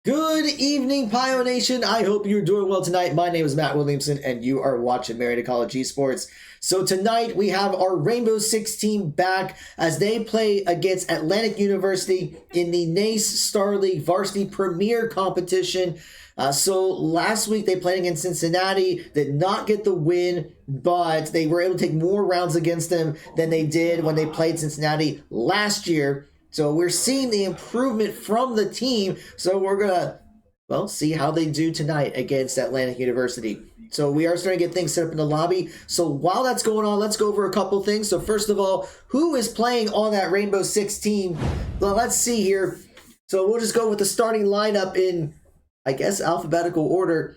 Good evening, Pio Nation. I hope you're doing well tonight. My name is Matt Williamson, and you are watching Marietta College Esports. So tonight, we have our Rainbow Six team back as they play against Atlantic University in the NACE Starleague Varsity Premier Competition. So last week, they played against Cincinnati, did not get the win, but they were able to take more rounds against them than they did when they played Cincinnati last year. So we're seeing the improvement from the team. So we're going to, well, see how they do tonight against Atlantic University. So we are starting to get things set up in the lobby. So while that's going on, let's go over a couple things. So first of all, who is playing on that Rainbow Six team? Well, let's see here. So we'll just go with the starting lineup in, I guess, alphabetical order.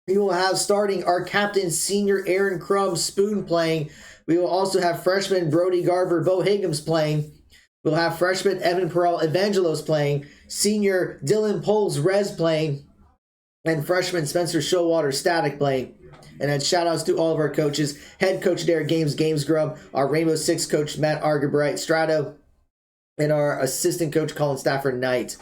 We will have starting our captain, senior Aaron Crum Spoon playing. We will also have freshman Brody Garver, Bo Higgins playing. We'll have freshman Evan Perel Evangelos playing, senior Dylan Poles Rez playing, and freshman Spencer Showalter Static playing. And then shout outs to all of our coaches, head coach Derek Games Grub, our Rainbow Six coach Matt Argabright Strato, and our assistant coach Colin Stafford Knight.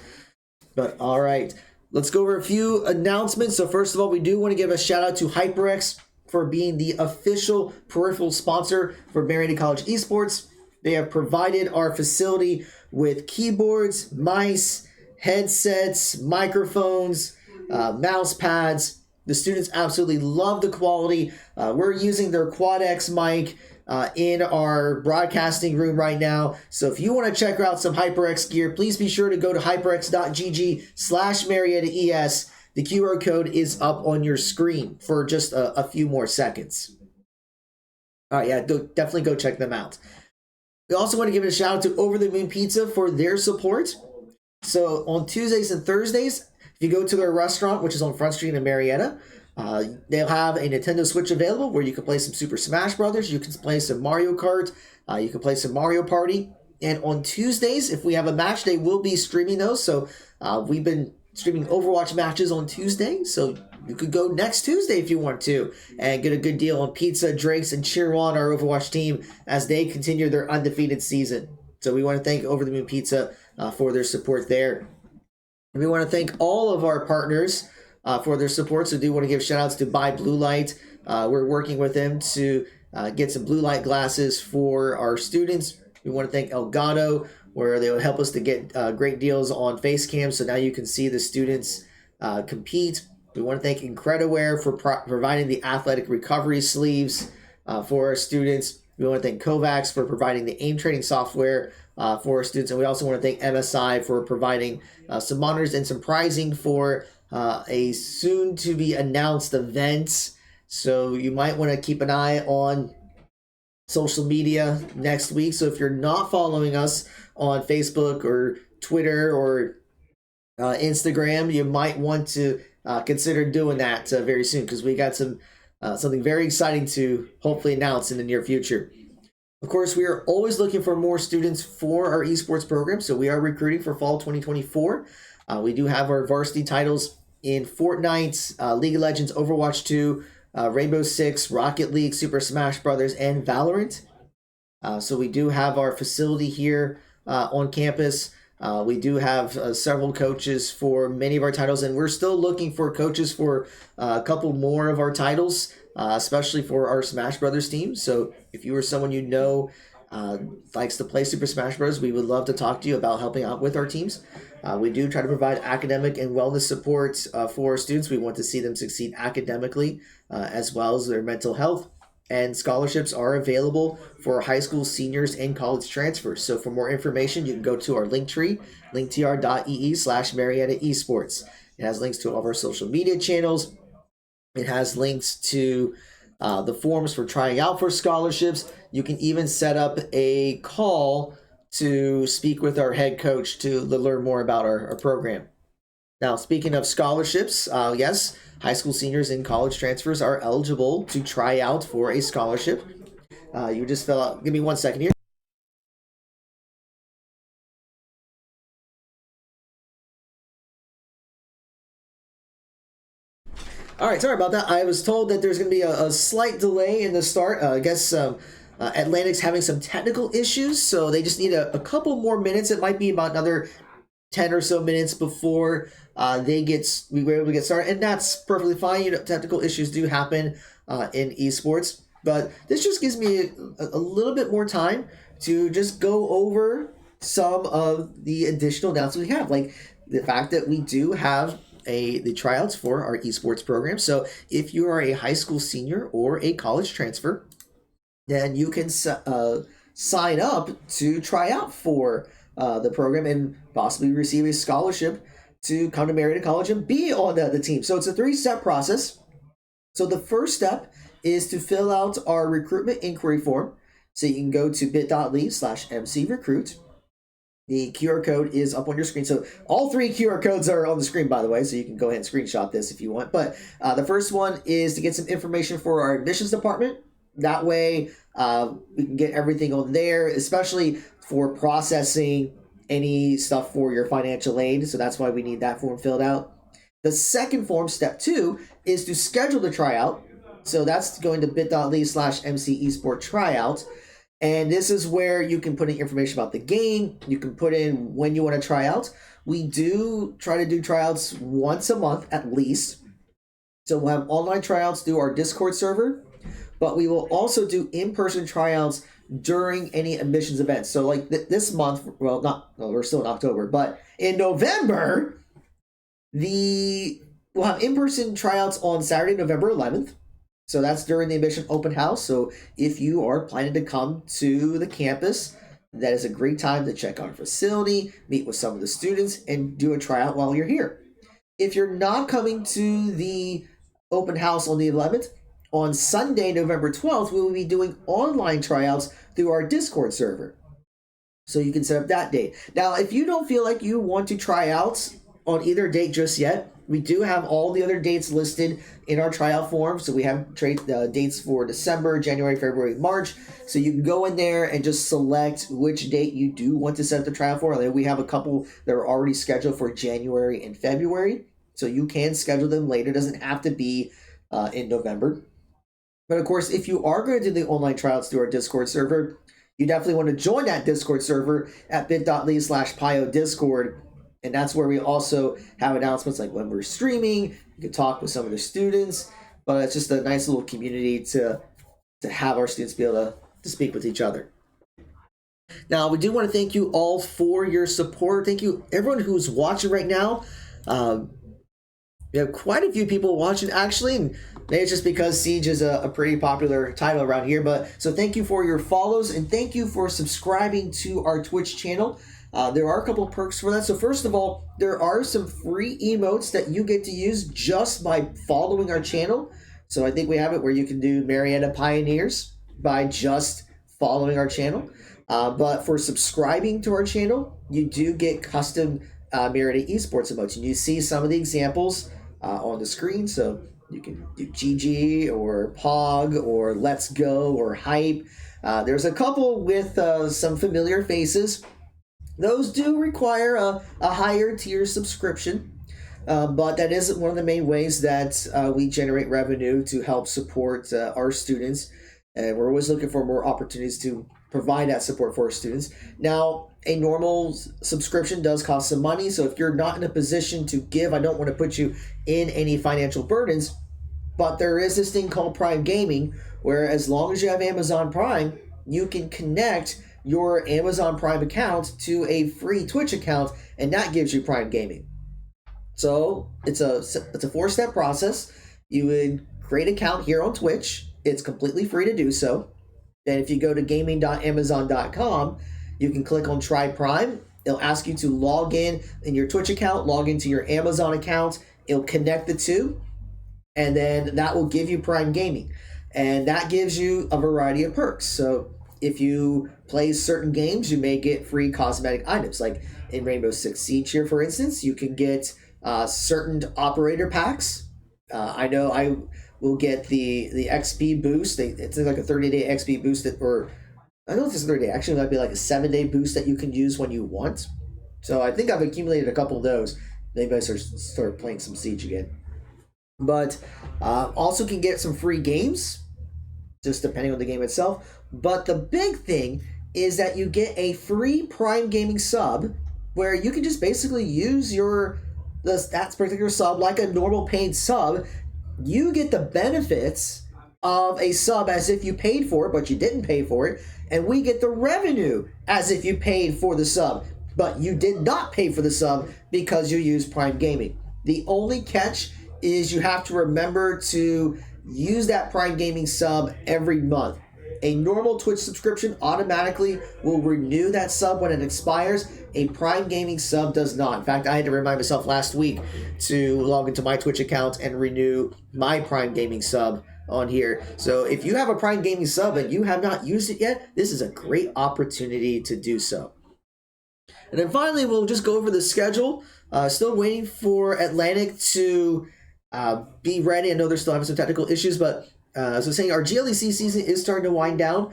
But all right, let's go over a few announcements. So first of all, we do want to give a shout out to HyperX for being the official peripheral sponsor for Marietta College Esports. They have provided our facility with keyboards, mice, headsets, microphones, mouse pads. The students absolutely love the quality. We're using their QuadX mic in our broadcasting room right now. So if you want to check out some HyperX gear, please be sure to go to hyperx.gg/MariettaES. The QR code is up on your screen for just a few more seconds. All right, yeah, definitely go check them out. We also want to give a shout out to Over the Moon Pizza for their support. So on Tuesdays and Thursdays, if you go to their restaurant, which is on Front Street in Marietta, they'll have a Nintendo Switch available where you can play some Super Smash Brothers, you can play some Mario Kart, you can play some Mario Party. And on Tuesdays, if we have a match day, we'll be streaming those. So we've been streaming Overwatch matches on Tuesday, so you could go next Tuesday if you want to and get a good deal on pizza, drinks, and cheer on our Overwatch team as they continue their undefeated season. So we want to thank Over the Moon Pizza for their support there. And we want to thank all of our partners for their support. So do want to give shout outs to Buy Blue Light. We're working with them to get some blue light glasses for our students. We want to thank Elgato, where they will help us to get great deals on face cams, so now you can see the students compete. We want to thank Incrediwear for providing the athletic recovery sleeves for our students. We want to thank Kovacs for providing the aim training software for our students. And we also want to thank MSI for providing some monitors and some pricing for a soon-to-be-announced event. So you might want to keep an eye on social media next week. So if you're not following us on Facebook or Twitter or Instagram, you might want to consider doing that very soon, because we got something very exciting to hopefully announce in the near future. Of course, we are always looking for more students for our esports program, so we are recruiting for fall 2024. We do have our varsity titles in Fortnite, League of Legends, Overwatch 2, Rainbow Six, Rocket League, Super Smash Brothers, and Valorant. So we do have our facility here on campus. We do have several coaches for many of our titles, and we're still looking for coaches for a couple more of our titles, especially for our Smash Brothers team. So if you are someone you know likes to play Super Smash Bros., we would love to talk to you about helping out with our teams. We do try to provide academic and wellness support for our students. We want to see them succeed academically as well as their mental health. And scholarships are available for high school seniors and college transfers. So for more information, you can go to our link tree, linktr.ee/Marietta Esports. It has links to all of our social media channels. It has links to the forms for trying out for scholarships. You can even set up a call to speak with our head coach to learn more about our program. Now, speaking of scholarships, yes, high school seniors and college transfers are eligible to try out for a scholarship. You just fill out, give me 1 second here. All right, sorry about that. I was told that there's going to be a slight delay in the start. I guess Atlantic's having some technical issues, so they just need a couple more minutes. It might be about another 10 or so minutes before we were able to get started, and that's perfectly fine. Technical issues do happen in esports, but this just gives me a little bit more time to just go over some of the additional announcements we have, like the fact that we do have the tryouts for our esports program. So if you are a high school senior or a college transfer, then you can sign up to try out for the program and possibly receive a scholarship to come to Marietta College and be on the team. So it's a 3-step process. So the first step is to fill out our recruitment inquiry form. So you can go to bit.ly/mcrecruit. The QR code is up on your screen. So all 3 QR codes are on the screen, by the way, so you can go ahead and screenshot this if you want. But the first one is to get some information for our admissions department. That way we can get everything on there, especially for processing any stuff for your financial aid. So that's why we need that form filled out. The second form, step 2, is to schedule the tryout. So that's going to bit.ly/mcesport tryout. And this is where you can put in information about the game. You can put in when you want to try out. We do try to do tryouts once a month at least. So we'll have online tryouts through our Discord server, but we will also do in-person tryouts during any admissions events. So like this month, we're still in October, but in November, we'll have in-person tryouts on Saturday, November 11th. So that's during the admission open house. So if you are planning to come to the campus, that is a great time to check out our facility, meet with some of the students, and do a tryout while you're here. If you're not coming to the open house on the 11th, on Sunday, November 12th, we will be doing online tryouts through our Discord server. So you can set up that date. Now, if you don't feel like you want to try out on either date just yet, we do have all the other dates listed in our tryout form. So we have dates for December, January, February, March. So you can go in there and just select which date you do want to set up the tryout for. We have a couple that are already scheduled for January and February. So you can schedule them later. It doesn't have to be in November. But of course, if you are going to do the online tryouts through our Discord server, you definitely want to join that Discord server at bit.ly/Pio Discord. And that's where we also have announcements like when we're streaming. You can talk with some of the students, but it's just a nice little community to have our students be able to speak with each other. Now, we do want to thank you all for your support. Thank you, everyone who's watching right now. We have quite a few people watching, actually, and maybe it's just because Siege is a pretty popular title around here. But so thank you for your follows, and thank you for subscribing to our Twitch channel. There are a couple perks for that. So first of all, there are some free emotes that you get to use just by following our channel. So I think we have it where you can do Marietta Pioneers by just following our channel. But for subscribing to our channel, you do get custom Marietta Esports emotes. And you see some of the examples on the screen. So you can do GG or Pog or Let's Go or Hype. There's a couple with some familiar faces. Those do require a higher tier subscription, but that is one of the main ways that we generate revenue to help support our students. And we're always looking for more opportunities to provide that support for our students. Now, a normal subscription does cost some money, so if you're not in a position to give, I don't want to put you in any financial burdens, but there is this thing called Prime Gaming, where as long as you have Amazon Prime, you can connect your Amazon Prime account to a free Twitch account, and that gives you Prime Gaming. So it's a 4-step process. You would create an account here on Twitch. It's completely free to do so. Then if you go to gaming.amazon.com, you can click on Try Prime. It'll ask you to log in your Twitch account, log into your Amazon account. It'll connect the two, and then that will give you Prime Gaming. And that gives you a variety of perks. So if you play certain games, you may get free cosmetic items. Like in Rainbow Six Siege here, for instance, you can get certain operator packs. I know I will get the XP boost. It's like a 30-day XP boost or I don't know if it's 30-day. Actually, it might be like a 7-day boost that you can use when you want. So I think I've accumulated a couple of those. Maybe I start playing some Siege again. But also can get some free games, just depending on the game itself. But the big thing is that you get a free Prime Gaming sub where you can just basically use that particular sub like a normal paid sub. You get the benefits of a sub as if you paid for it, but you didn't pay for it, and we get the revenue as if you paid for the sub, but you did not pay for the sub because you use Prime Gaming. The only catch is you have to remember to use that Prime Gaming sub every month. A normal Twitch subscription automatically will renew that sub when it expires. A Prime Gaming sub does not. In fact, I had to remind myself last week to log into my Twitch account and renew my Prime Gaming sub on here. So if you have a Prime Gaming sub and you have not used it yet, this is a great opportunity to do so. And then finally, we'll just go over the schedule. Still waiting for Atlantic to be ready. I know they're still having some technical issues, but so saying our GLEC season is starting to wind down.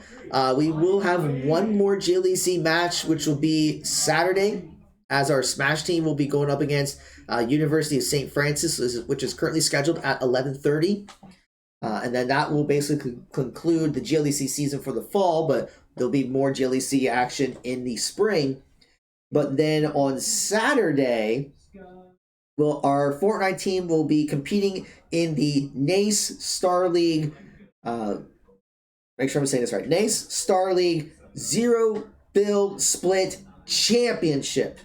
We will have one more GLEC match, which will be Saturday, as our Smash team will be going up against University of St. Francis, which is currently scheduled at 11:30. And then that will basically conclude the GLEC season for the fall, but there'll be more GLEC action in the spring. But then on Saturday, well, our Fortnite team will be competing in the NACE Starleague, make sure I'm saying this right, NACE Starleague Zero Build Split Championship.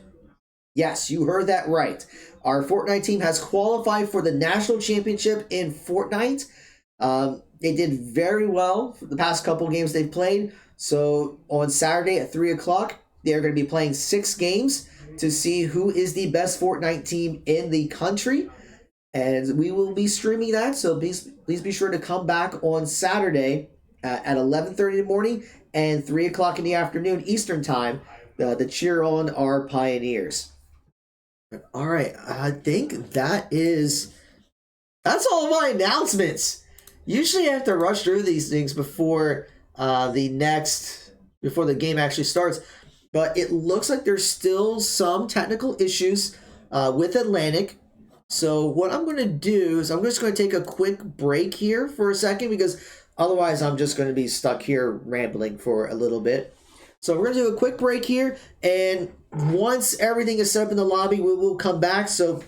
Yes, you heard that right. Our Fortnite team has qualified for the National Championship in Fortnite. They did very well for the past couple games they've played. So on Saturday at 3 o'clock, they're going to be playing 6 games to see who is the best Fortnite team in the country. And we will be streaming that, so please be sure to come back on Saturday at 11:30 in the morning and 3 o'clock in the afternoon Eastern Time to cheer on our Pioneers. All right, I think that's all of my announcements. Usually I have to rush through these things before the game actually starts. But it looks like there's still some technical issues with Atlantic. So what I'm going to do is I'm just going to take a quick break here for a second, because otherwise I'm just going to be stuck here rambling for a little bit. So we're going to do a quick break here, and once everything is set up in the lobby, we will come back. So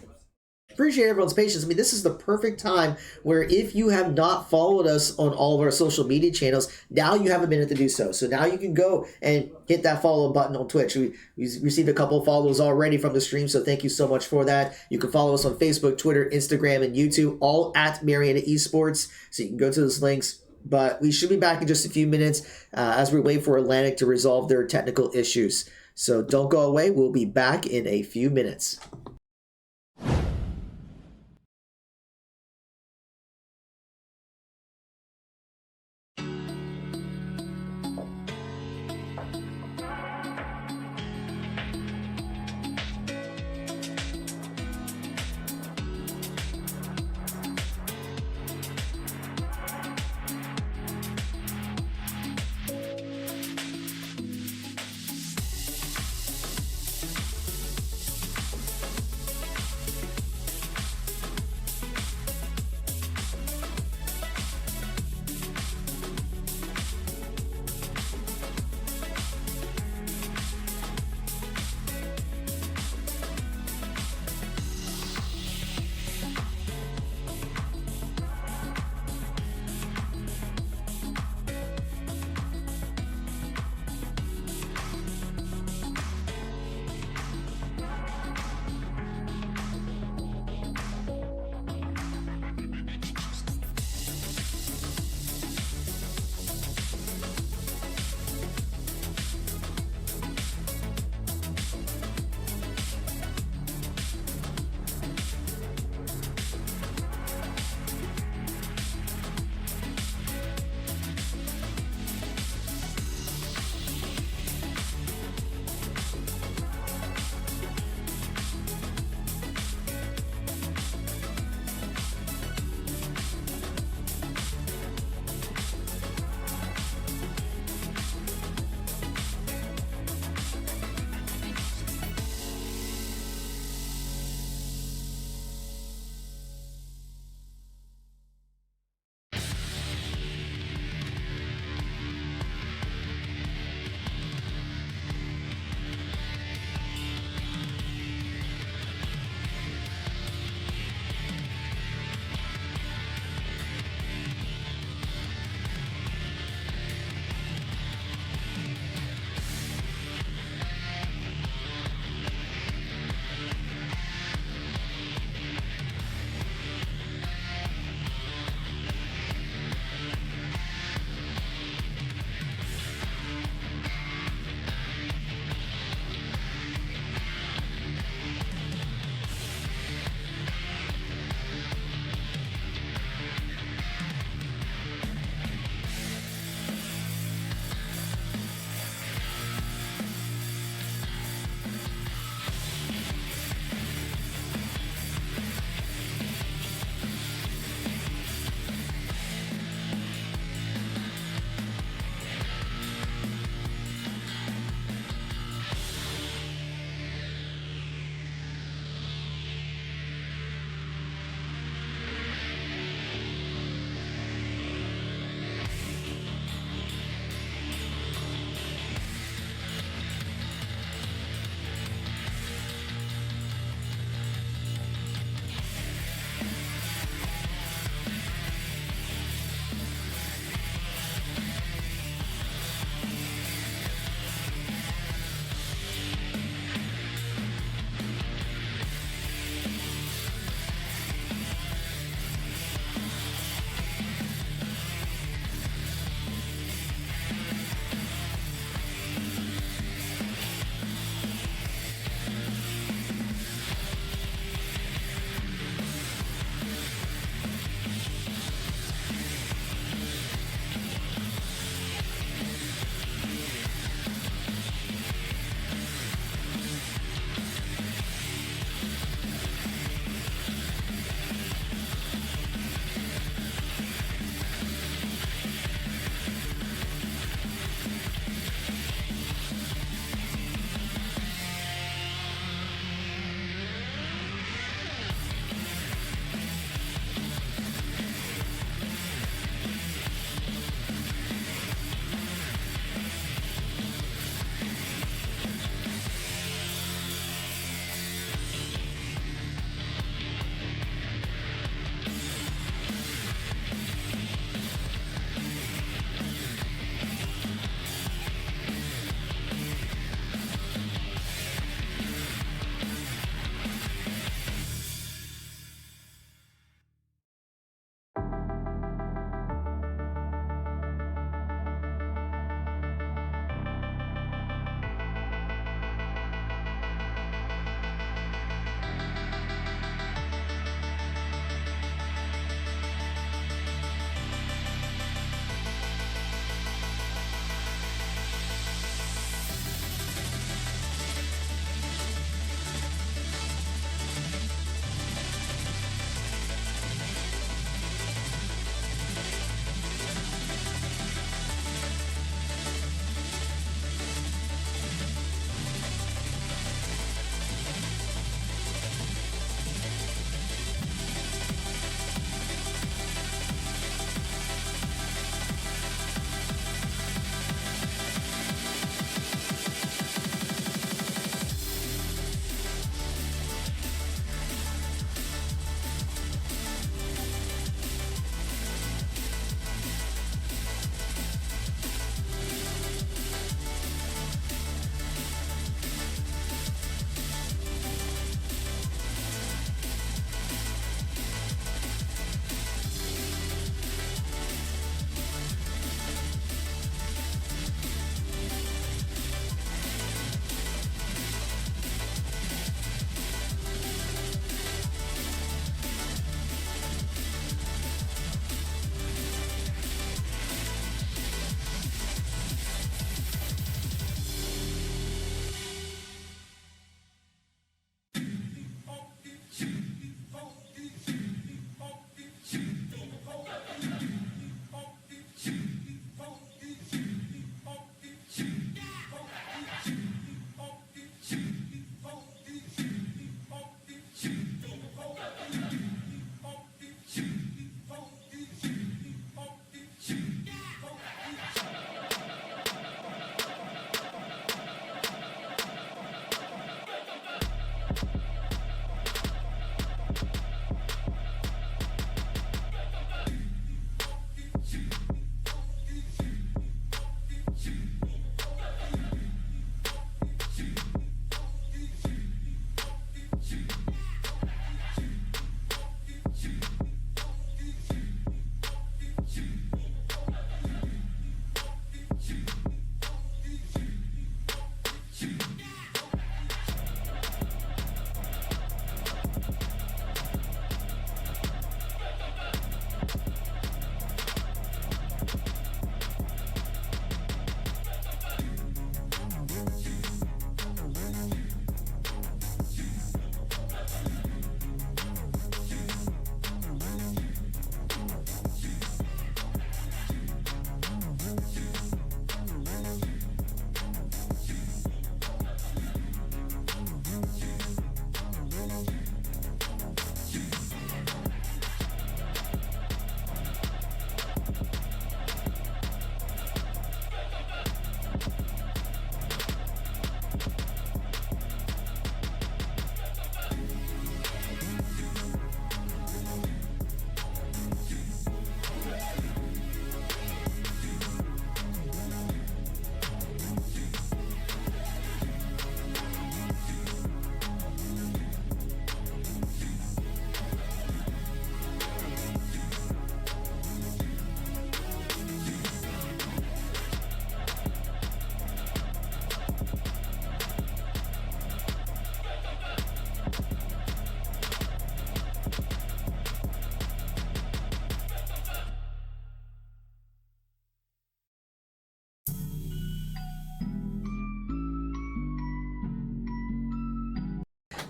appreciate everyone's patience. I mean, this is the perfect time where if you have not followed us on all of our social media channels, now you have a minute to do so. So now you can go and hit that follow button on Twitch. We received a couple of follows already from the stream, so thank you so much for that. You can follow us on Facebook, Twitter, Instagram, and YouTube, all at Marietta Esports. So you can go to those links. But we should be back in just a few minutes as we wait for Atlantic to resolve their technical issues. So don't go away. We'll be back in a few minutes.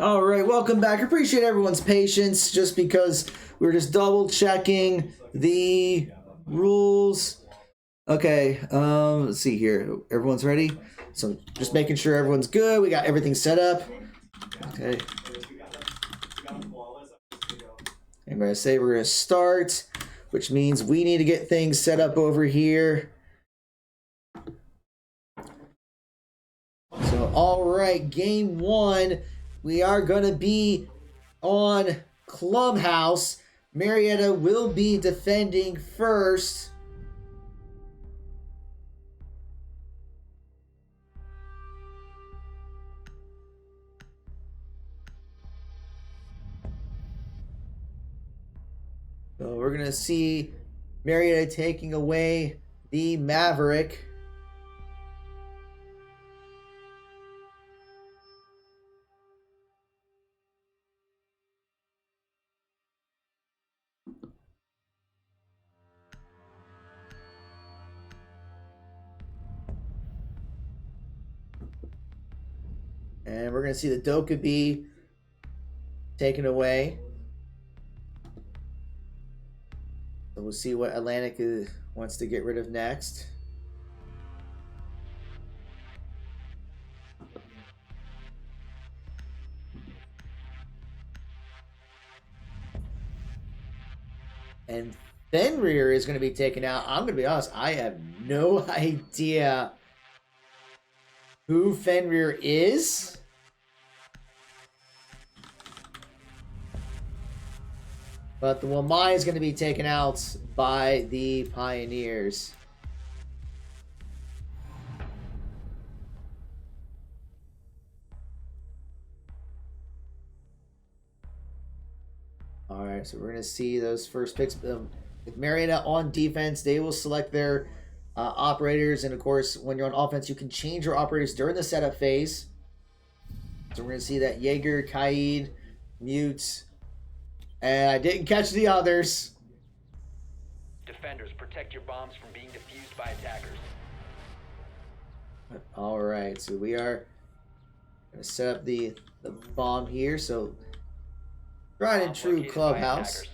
All right, welcome back. Appreciate everyone's patience just because we're just double checking the rules. Okay, let's see here. Everyone's ready? So just making sure everyone's good. We got everything set up. Okay. I'm going to say we're going to start, which means we need to get things set up over here. So, all right, game one. We are going to be on Clubhouse. Marietta will be defending first. So we're going to see Marietta taking away the Maverick. And we're going to see the Dokkaebi taken away. So we'll see what Atlantic wants to get rid of next. And Fenrir is going to be taken out. I'm going to be honest, I have no idea who Fenrir is. But the Wamai is going to be taken out by the Pioneers. All right, so we're going to see those first picks. With Marietta on defense, they will select their operators. And, of course, when you're on offense, you can change your operators during the setup phase. So we're going to see that Jaeger, Kaid, Mute. And I didn't catch the others. Defenders, protect your bombs from being defused by attackers. All right, so we are going to set up the bomb here. So, tried and true Clubhouse.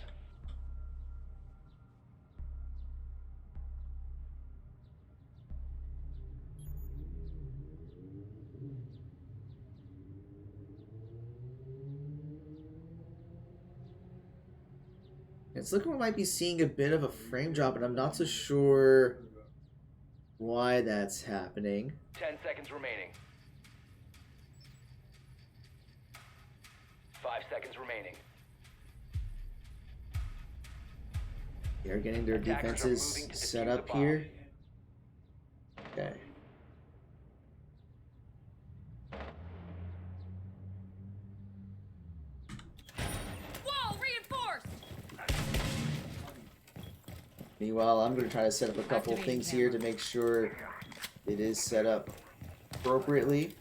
It's looking like we might be seeing a bit of a frame drop, and I'm not so sure why that's happening. 10 seconds remaining. 5 seconds remaining. They're getting their defenses set up here. Okay. Meanwhile, I'm going to try to set up a couple of things here to make sure it is set up appropriately.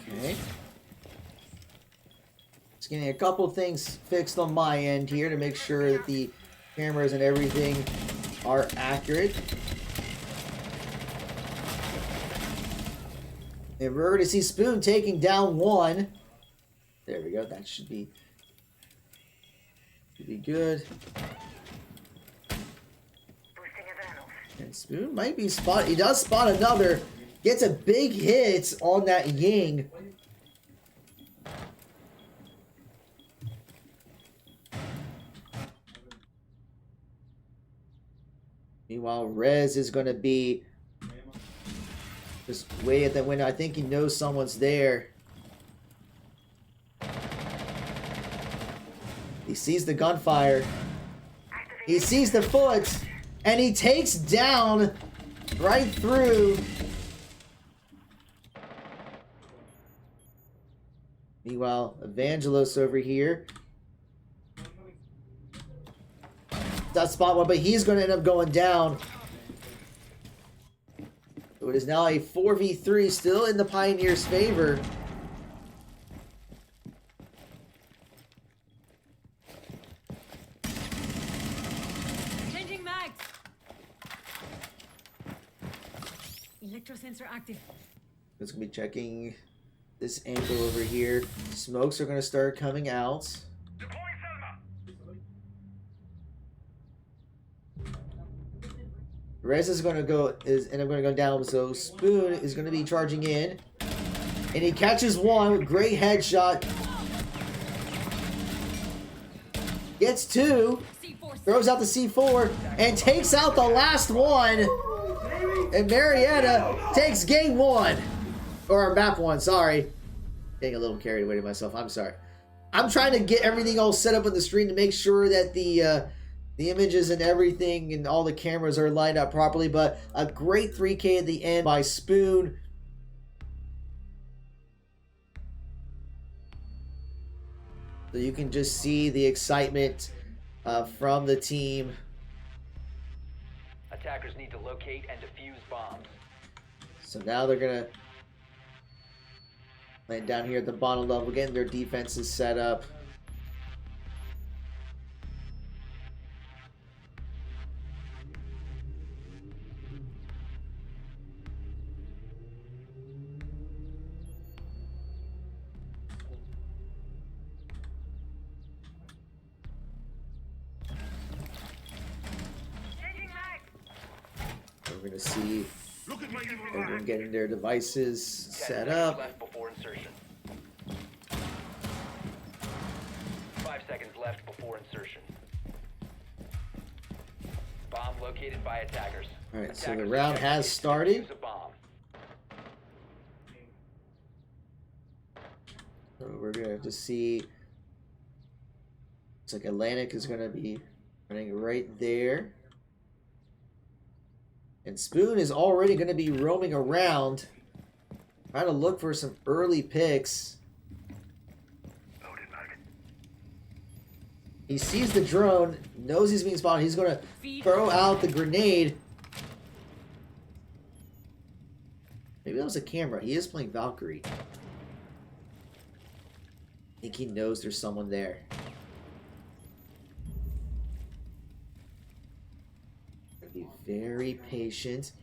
Okay. Just getting a couple of things fixed on my end here to make sure that the cameras and everything are accurate. And we're going to see Spoon taking down one. There we go. That should be good. And Spoon might be spot. He does spot another. Gets a big hit on that Ying. Meanwhile, Rez is going to be just way at that window. I think he knows someone's there. He sees the gunfire. He sees the foot. And he takes down right through. Meanwhile, Evangelos over here. That spot one, but he's going to end up going down. So it is now a 4v3 still in the Pioneers' favor. Electrosensor active. It's gonna be checking this angle over here. Smokes are gonna start coming out. Rez is gonna go and I'm gonna go down. So Spoon is gonna be charging in, and he catches one. Great headshot. Gets two. Throws out the C4 and takes out the last one. And Marietta takes game one. Or map one, sorry. Getting a little carried away to myself. I'm sorry. I'm trying to get everything all set up on the screen to make sure that the images and everything and all the cameras are lined up properly. But a great 3K at the end by Spoon. So you can just see the excitement from the team. Attackers need to locate and defuse bombs. So now they're gonna land down here at the bottom level, getting their defenses set up. We're gonna see everyone getting their devices set up. Left before insertion. 5 seconds left before insertion. Bomb located by attackers. All right, so the Attackers round detected has started. defuse a bomb. So we're gonna have to see. Looks like Atlantic is gonna be running right there. And Spoon is already going to be roaming around, trying to look for some early picks. He sees the drone, knows he's being spotted. He's going to throw out the grenade. Maybe that was a camera. He is playing Valkyrie. I think he knows there's someone there. Be very patient.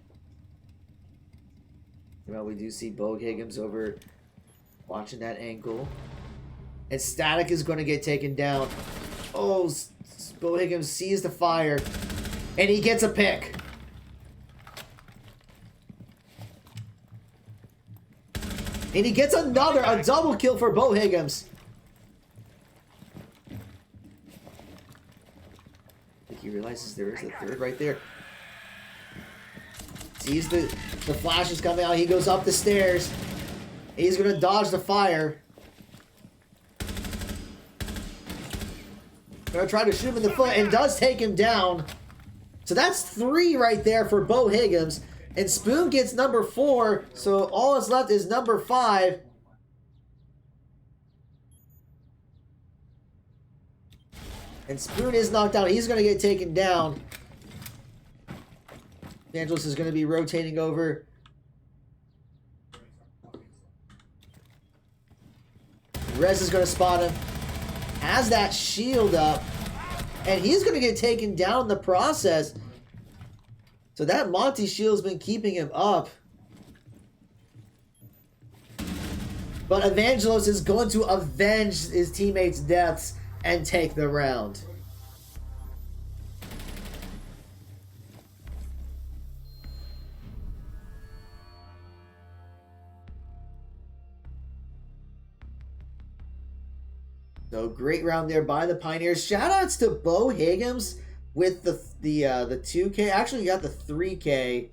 Well, we do see Bo Higgins over watching that angle. And Static is going to get taken down. Oh, Bo Higgins sees the fire. And he gets a pick. And he gets a double kill for Bo Higgins. I think he realizes there is a third right there. Sees the flashes coming out. He goes up the stairs. He's going to dodge the fire. Going to try to shoot him in the foot and does take him down. So that's 3 right there for Bo Higgins. And Spoon gets number 4. So all that's left is number 5. And Spoon is knocked out. He's going to get taken down. Angelos is going to be rotating over. Rez is going to spot him. Has that shield up. And he's going to get taken down in the process. So that Monty shield's been keeping him up. But Evangelos is going to avenge his teammates' deaths and take the round. So great round there by the Pioneers. Shoutouts to Bo Higgins with the 2K. Actually, got the 3K.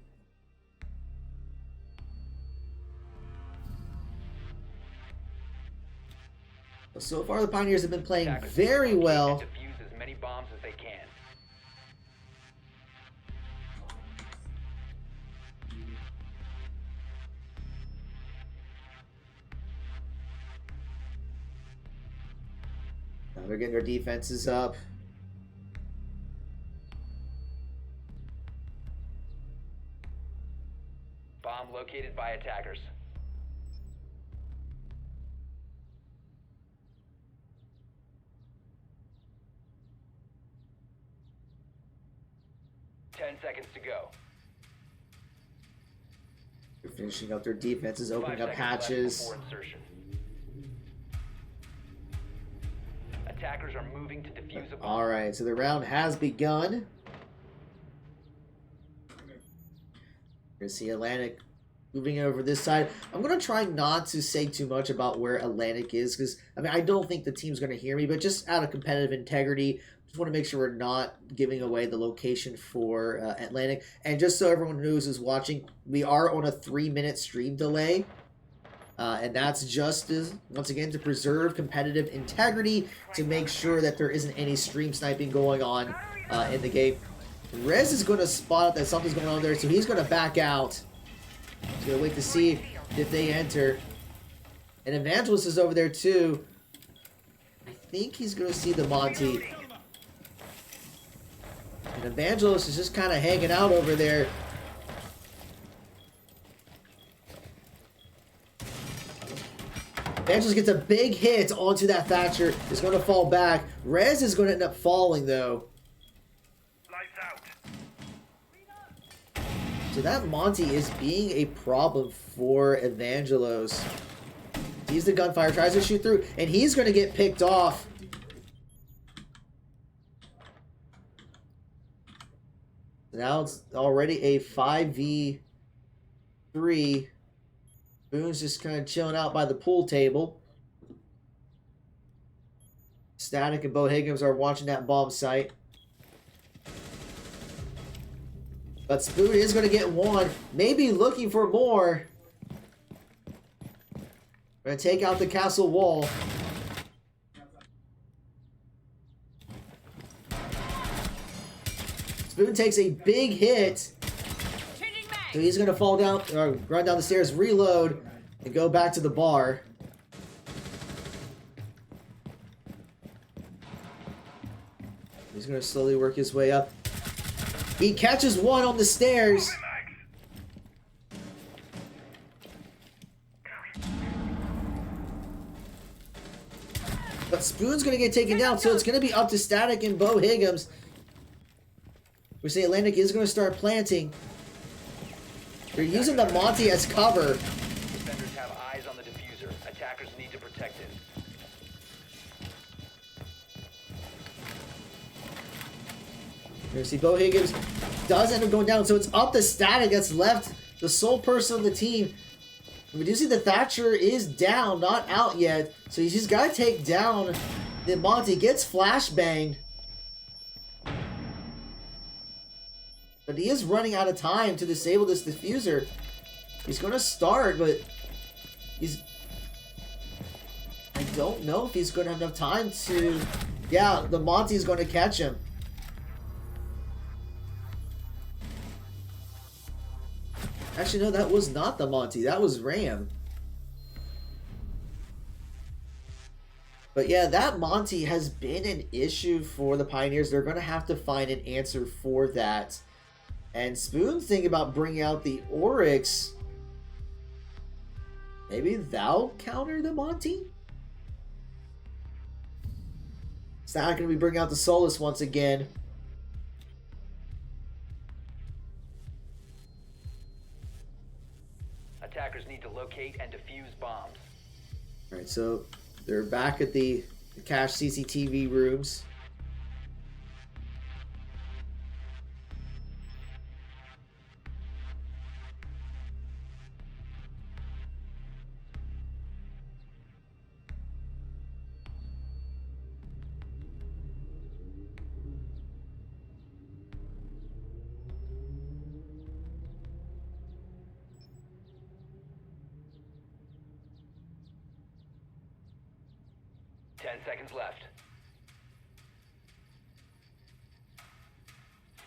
So far, the Pioneers have been playing Attackers very locate well. and defuse as many bombs as they can. Now they're getting their defenses up. Bomb located by attackers. Ten seconds to go. finishing up their defenses, 5 opening up seconds left hatches. before insertion. Attackers are moving to defuse a bomb. All right, so the round has begun. You're gonna see Atlantic moving over this side. I'm gonna try not to say too much about where Atlantic is, because I mean I don't think the team's gonna hear me, but just out of competitive integrity, just want to make sure we're not giving away the location for Atlantic. And just so everyone knows who's watching, we are on a 3-minute stream delay. And that's just as, once again, to preserve competitive integrity, to make sure that there isn't any stream sniping going on in the game. Rez is going to spot that something's going on there, so he's going to back out. He's going to wait to see if they enter. And Evangelist is over there too. I think he's going to see the Monty. And Evangelist is just kind of hanging out over there. Evangelist gets a big hit onto that Thatcher. Is going to fall back. Rez is going to end up falling, though. So that Monty is being a problem for Evangelos. He's the gunfire, tries to shoot through, and he's going to get picked off. Now it's already a 5v3. Boone's just kind of chilling out by the pool table. Static and Bo Higgins are watching that bomb site. But Spoon is going to get one. Maybe looking for more. Going to take out the castle wall. Spoon takes a big hit. So he's going to fall down, or run down the stairs, reload, and go back to the bar. He's going to slowly work his way up. He catches one on the stairs. But Spoon's going to get taken down, so it's going to be up to Static and Bo Higgins. We say Atlantic is going to start planting. They're using the Monty as cover. Defenders have eyes on the diffuser. Attackers need to protect it. You see Bo Higgins does end up going down, so it's up to Static that's left, the sole person on the team. We do see the Thatcher is down, not out yet, so he's just got to take down the Monty. Gets flashbanged. But he is running out of time to disable this diffuser. He's going to start, but he's... I don't know if he's going to have enough time to... Yeah, the Monty is going to catch him. Actually, no, that was not the Monty. That was Ram. But yeah, that Monty has been an issue for the Pioneers. They're going to have to find an answer for that. And Spoon's thinking about bringing out the Oryx. Maybe thou counter the Monty? It's not going to be bringing out the Solus once again. Attackers need to locate and defuse bombs. Alright, so they're back at the cache CCTV rooms. Seconds left.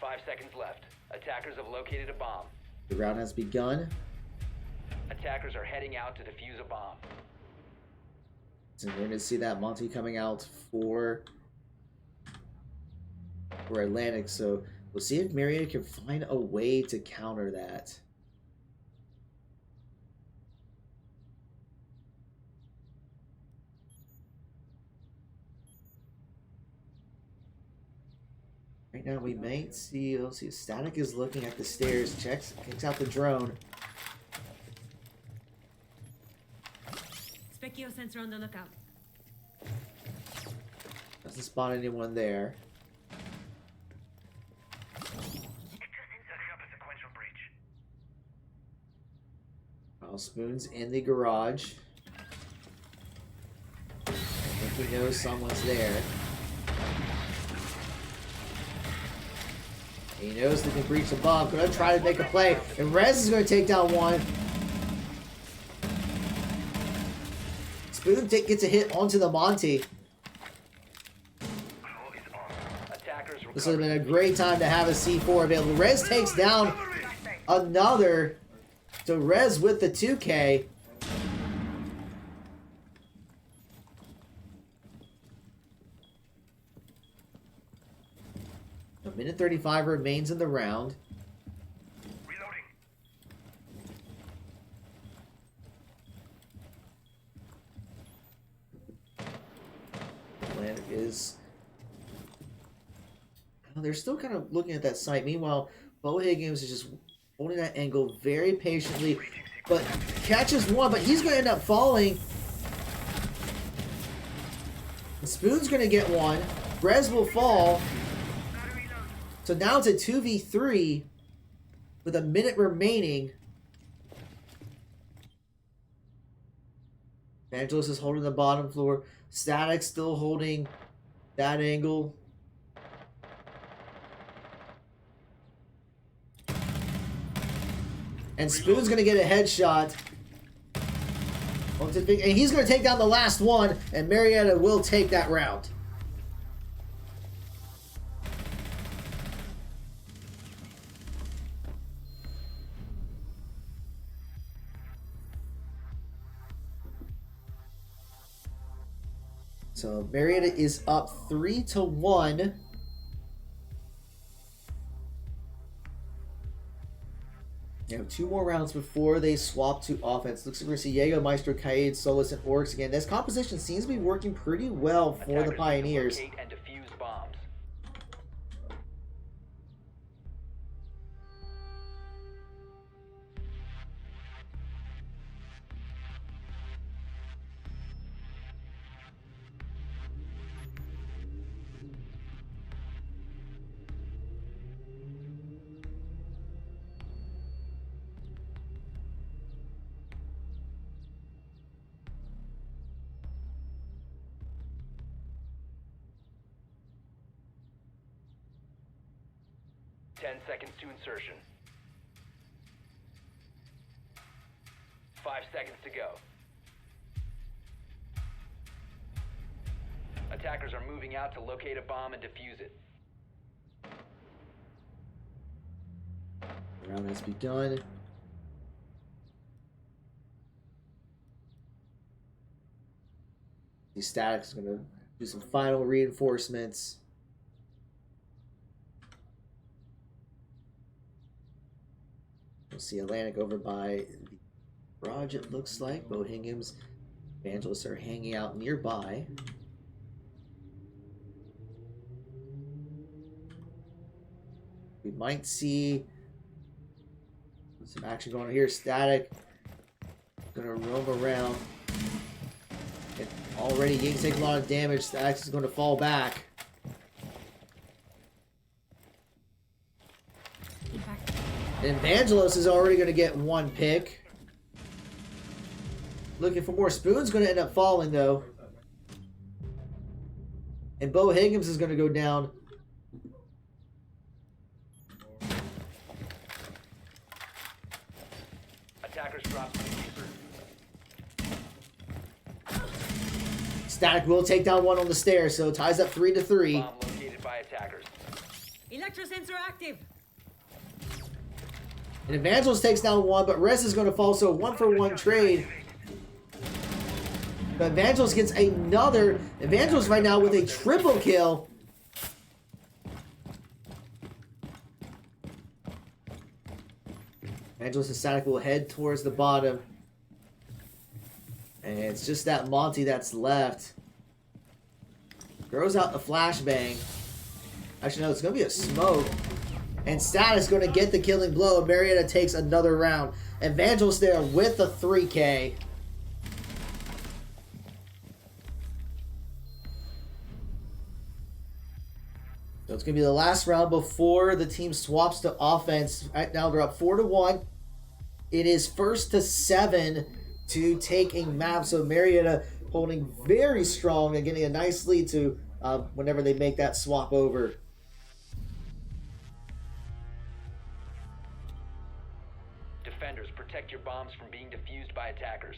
5 seconds left. Attackers have located a bomb. The round has begun. Attackers are heading out to defuse a bomb. So we're going to see that Monty coming out for Atlantic. So we'll see if Marietta can find a way to counter that. Right now we might see, let's see, Static is looking at the stairs, kicks out the drone. Secure sensor on the lookout. Doesn't spot anyone there. Well, Spoon's in the garage. I think he knows someone's there. He knows they can breach the bomb. Gonna try to make a play. And Rez is gonna take down one. Spoon gets a hit onto the Monty. This would have been a great time to have a C4 available. Rez takes down another. So Rez with the 2K. A minute 35 remains in the round. Reloading. Atlantic is... They're still kind of looking at that site. Meanwhile, Bo Higgins is just holding that angle very patiently. But catches one, but he's going to end up falling. And Spoon's going to get one. Rez will fall. So now it's a 2v3 with a minute remaining. Evangelist is holding the bottom floor. Static still holding that angle. And Spoon's going to get a headshot. And he's going to take down the last one. And Marietta will take that round. So Marietta is up 3-1. You have 2 more rounds before they swap to offense. Looks like we're going to see Jaeger, Maestro, Kaid, Solus, and Oryx again. This composition seems to be working pretty well for the Pioneers. Locate and defuse bombs. Ten seconds to insertion. 5 seconds to go. Attackers are moving out to locate a bomb and defuse it. Round has begun. The Static is going to do some final reinforcements. We'll see Atlantic over by the garage, it looks like. Bo Hingham's Evangelists are hanging out nearby. We might see some action going on here. Static gonna roam around. And already Ying's taking a lot of damage. Static is gonna fall back. And Evangelos is already going to get 1 pick. Looking for more. Spoon's going to end up falling, though. And Bo Higgins is going to go down. Attackers drop the diffuser. Static will take down one on the stairs, so it ties up 3-3. Bomb located by attackers. Electrosensor active. And Evangelist takes down one, but Rez is going to fall, so 1-for-1 trade. But Evangelist gets another. Evangelist right now with a triple kill. Evangelist and Static will head towards the bottom. And it's just that Monty that's left. Throws out the flashbang. Actually, no, it's going to be a smoke. And Status going to get the killing blow. And Marietta takes another round. Evangelist there with the 3K. So it's going to be the last round before the team swaps to offense. Right now they're up 4-1. It is 1-7 to taking map. So Marietta holding very strong and getting a nice lead to whenever they make that swap over. Defenders, protect your bombs from being defused by attackers.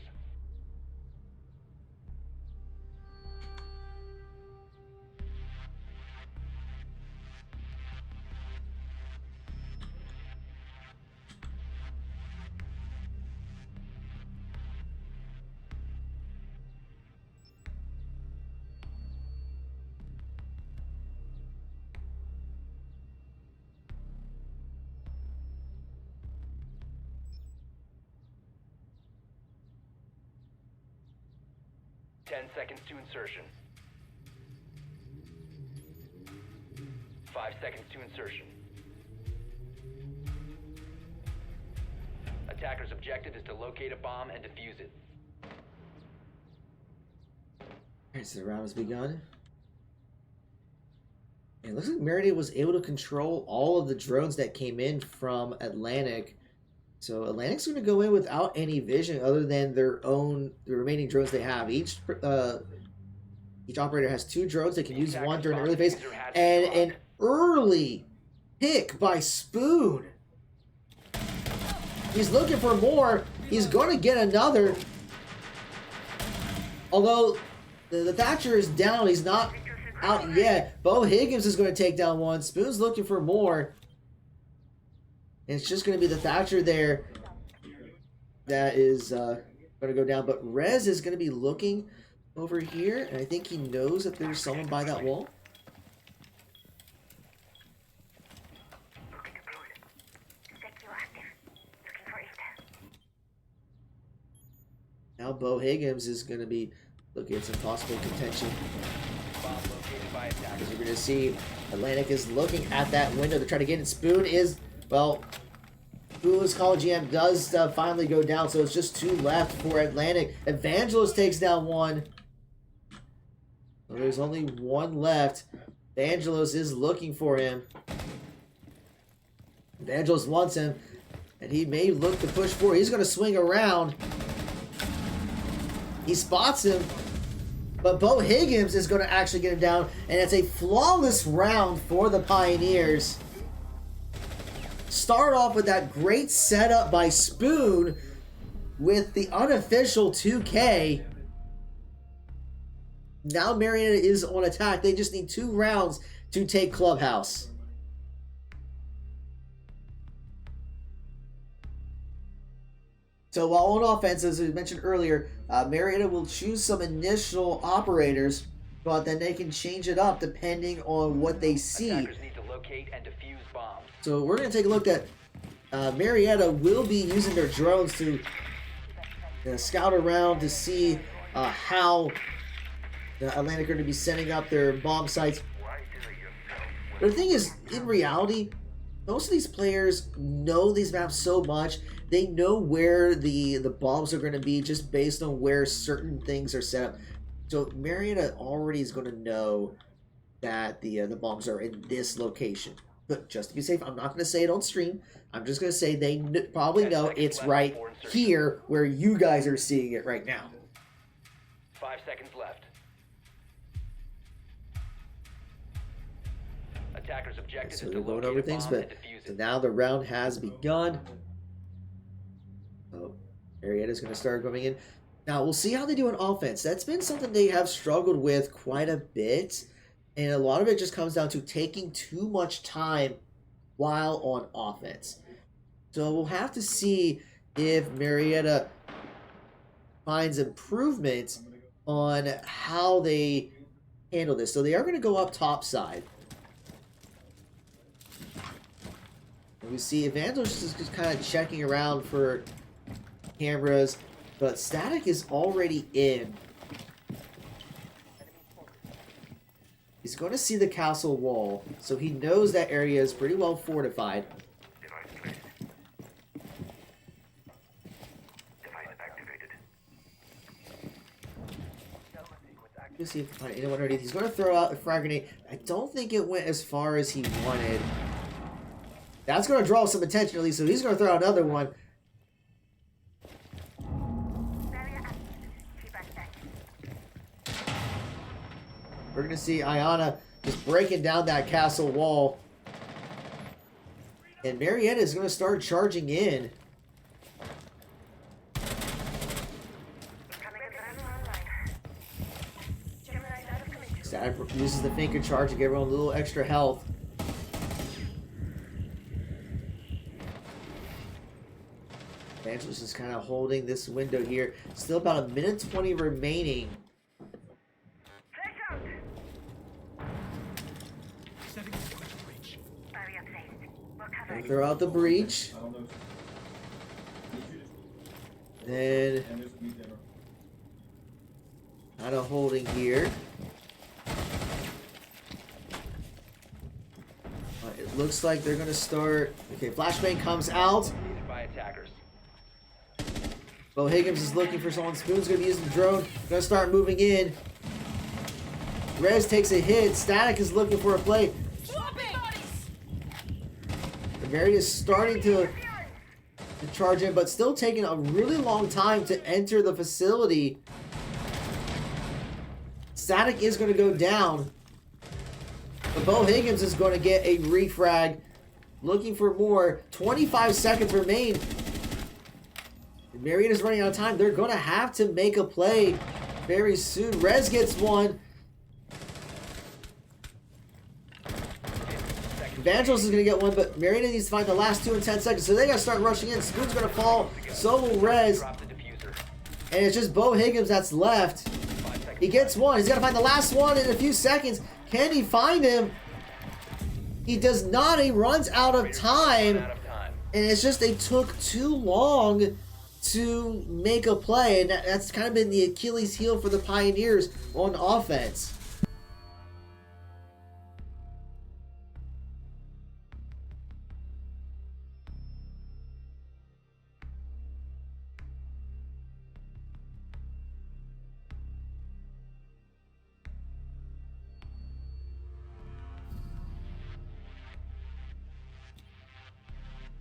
Ten seconds to insertion. 5 seconds to insertion. Attacker's objective is to locate a bomb and defuse it. Alright, so the round has begun. And it looks like Marietta was able to control all of the drones that came in from Atlantic. So Atlantic's going to go in without any vision other than the remaining drones they have. Each operator has 2 drones. They can use one during the early phase. And an early pick by Spoon. He's looking for more. He's going to get another. Although the Thatcher is down. He's not out yet. Bo Higgins is going to take down one. Spoon's looking for more. And it's just going to be the Thatcher there that is going to go down. But Rez is going to be looking over here. And I think he knows that there's someone by that wall. Now Bo Higgins is going to be looking at some possible contention. Bomb located by attackers. As you're going to see, Atlantic is looking at that window to try to get in. Spoon is, well, Spoon's College GM does finally go down, so it's just 2 left for Atlantic. Evangelist takes down one. So there's only 1 left. Evangelist is looking for him. Evangelist wants him, and he may look to push forward. He's going to swing around. He spots him, but Bo Higgins is going to actually get him down, and it's a flawless round for the Pioneers. Start off with that great setup by Spoon with the unofficial 2K. Now Marietta is on attack. They just need 2 rounds to take Clubhouse. So while on offense, as we mentioned earlier, Marietta will choose some initial operators, but then they can change it up depending on what they see. Attackers need to locate and defuse bombs. So we're going to take a look at Marietta will be using their drones to scout around to see how the Atlantic are going to be setting up their bomb sites. But the thing is, in reality, most of these players know these maps so much. They know where the bombs are going to be just based on where certain things are set up. So Marietta already is going to know that the bombs are in this location. But just to be safe, I'm not going to say it on stream. I'm just going to say they probably know it's right here where you guys are seeing it right now. 5 seconds left. Attacker's objective So is we're to going locate over a things, bomb and but defuse so it. now the round has begun. So Marietta's going to start going in. Now we'll see how they do on offense. That's been something they have struggled with quite a bit, and a lot of it just comes down to taking too much time while on offense. So we'll have to see if Marietta finds improvement on how they handle this. So they are going to go up top side. And we see Evangelist is just kind of checking around for cameras, but Static is already in. He's going to see the castle wall, so he knows that area is pretty well fortified. Device placed. Device activated. Let's see if we can find anyone underneath. He's going to throw out a frag grenade. I don't think it went as far as he wanted. That's going to draw some attention at least, so he's going to throw out another one. We're going to see Ayana just breaking down that castle wall. And Marietta is going to start charging in. Static uses the finger charge to give everyone a little extra health. Evangelist is kind of holding this window here. Still about a minute 20 remaining. Throw out the breach. Then kind of holding here. It looks like they're gonna start. Okay, flashbang comes out. By attackers. Bo Higgins is looking for someone. Spoon's gonna be using the drone. Gonna start moving in. Rez takes a hit. Static is looking for a play. Marietta is starting to charge in, but still taking a really long time to enter the facility. Static is going to go down. But Bo Higgins is going to get a refrag. Looking for more. 25 seconds remain. Marietta's running out of time. They're going to have to make a play very soon. Rez gets one. Evangelist is going to get one, but Marietta needs to find the last 2 in 10 seconds. So they got to start rushing in. Spoon's going to fall. So will Rez. And it's just Bo Higgins that's left. He gets one. He's got to find the last one in a few seconds. Can he find him? He does not. He runs out of time. And it's just they took too long to make a play. And that's kind of been the Achilles heel for the Pioneers on offense.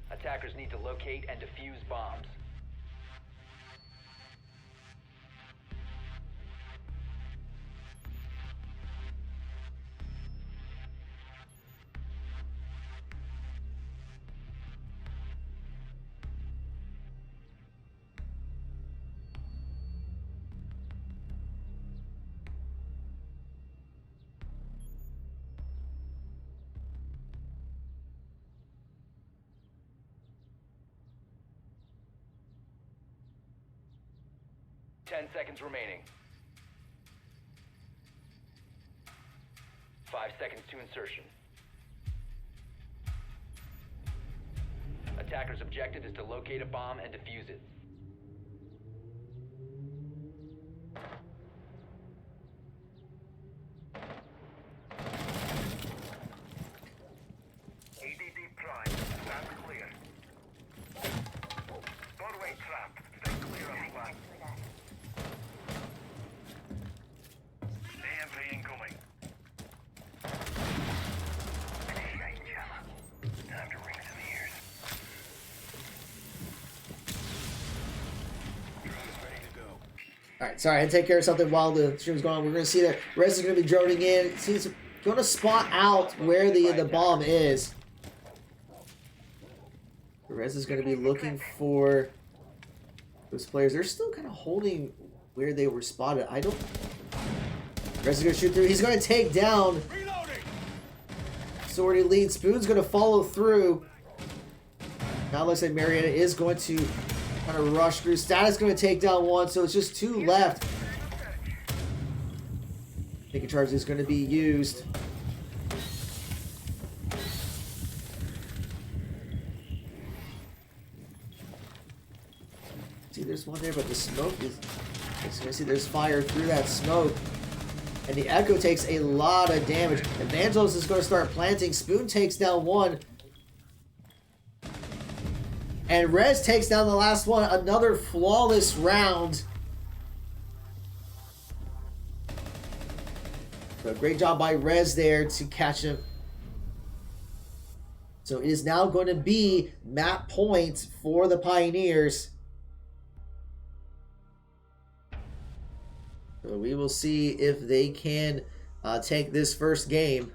Attackers need to locate and defuse bombs. Ten seconds remaining. 5 seconds to insertion. Attacker's objective is to locate a bomb and defuse it. ADD prime. Stand clear. Doorway trap. Stay clear of flag. AMP incoming. Initiate jammer. Time to ring some ears. Drone is ready to go. Alright, sorry, I had to take care of something while the stream's going on. We're going to see that Rez is going to be droning in. He's going to spot out where the bomb is. Rez is going to be looking for those players. They're still kind of holding where they were spotted. I don't... Rez is going to shoot through. He's going to take down Sortie lead. Spoon's going to follow through. Now it looks like Marietta is going to kind of rush through. Status going to take down one, so it's just 2 left. Taking charge is going to be used. See, there's one there, but the smoke is... As you can see, there's fire through that smoke. And the Echo takes a lot of damage. Evangelist is going to start planting. Spoon takes down one. And Rez takes down the last one. Another flawless round. So great job by Rez there to catch him. So it is now going to be map points for the Pioneers. So we will see if they can take this first game.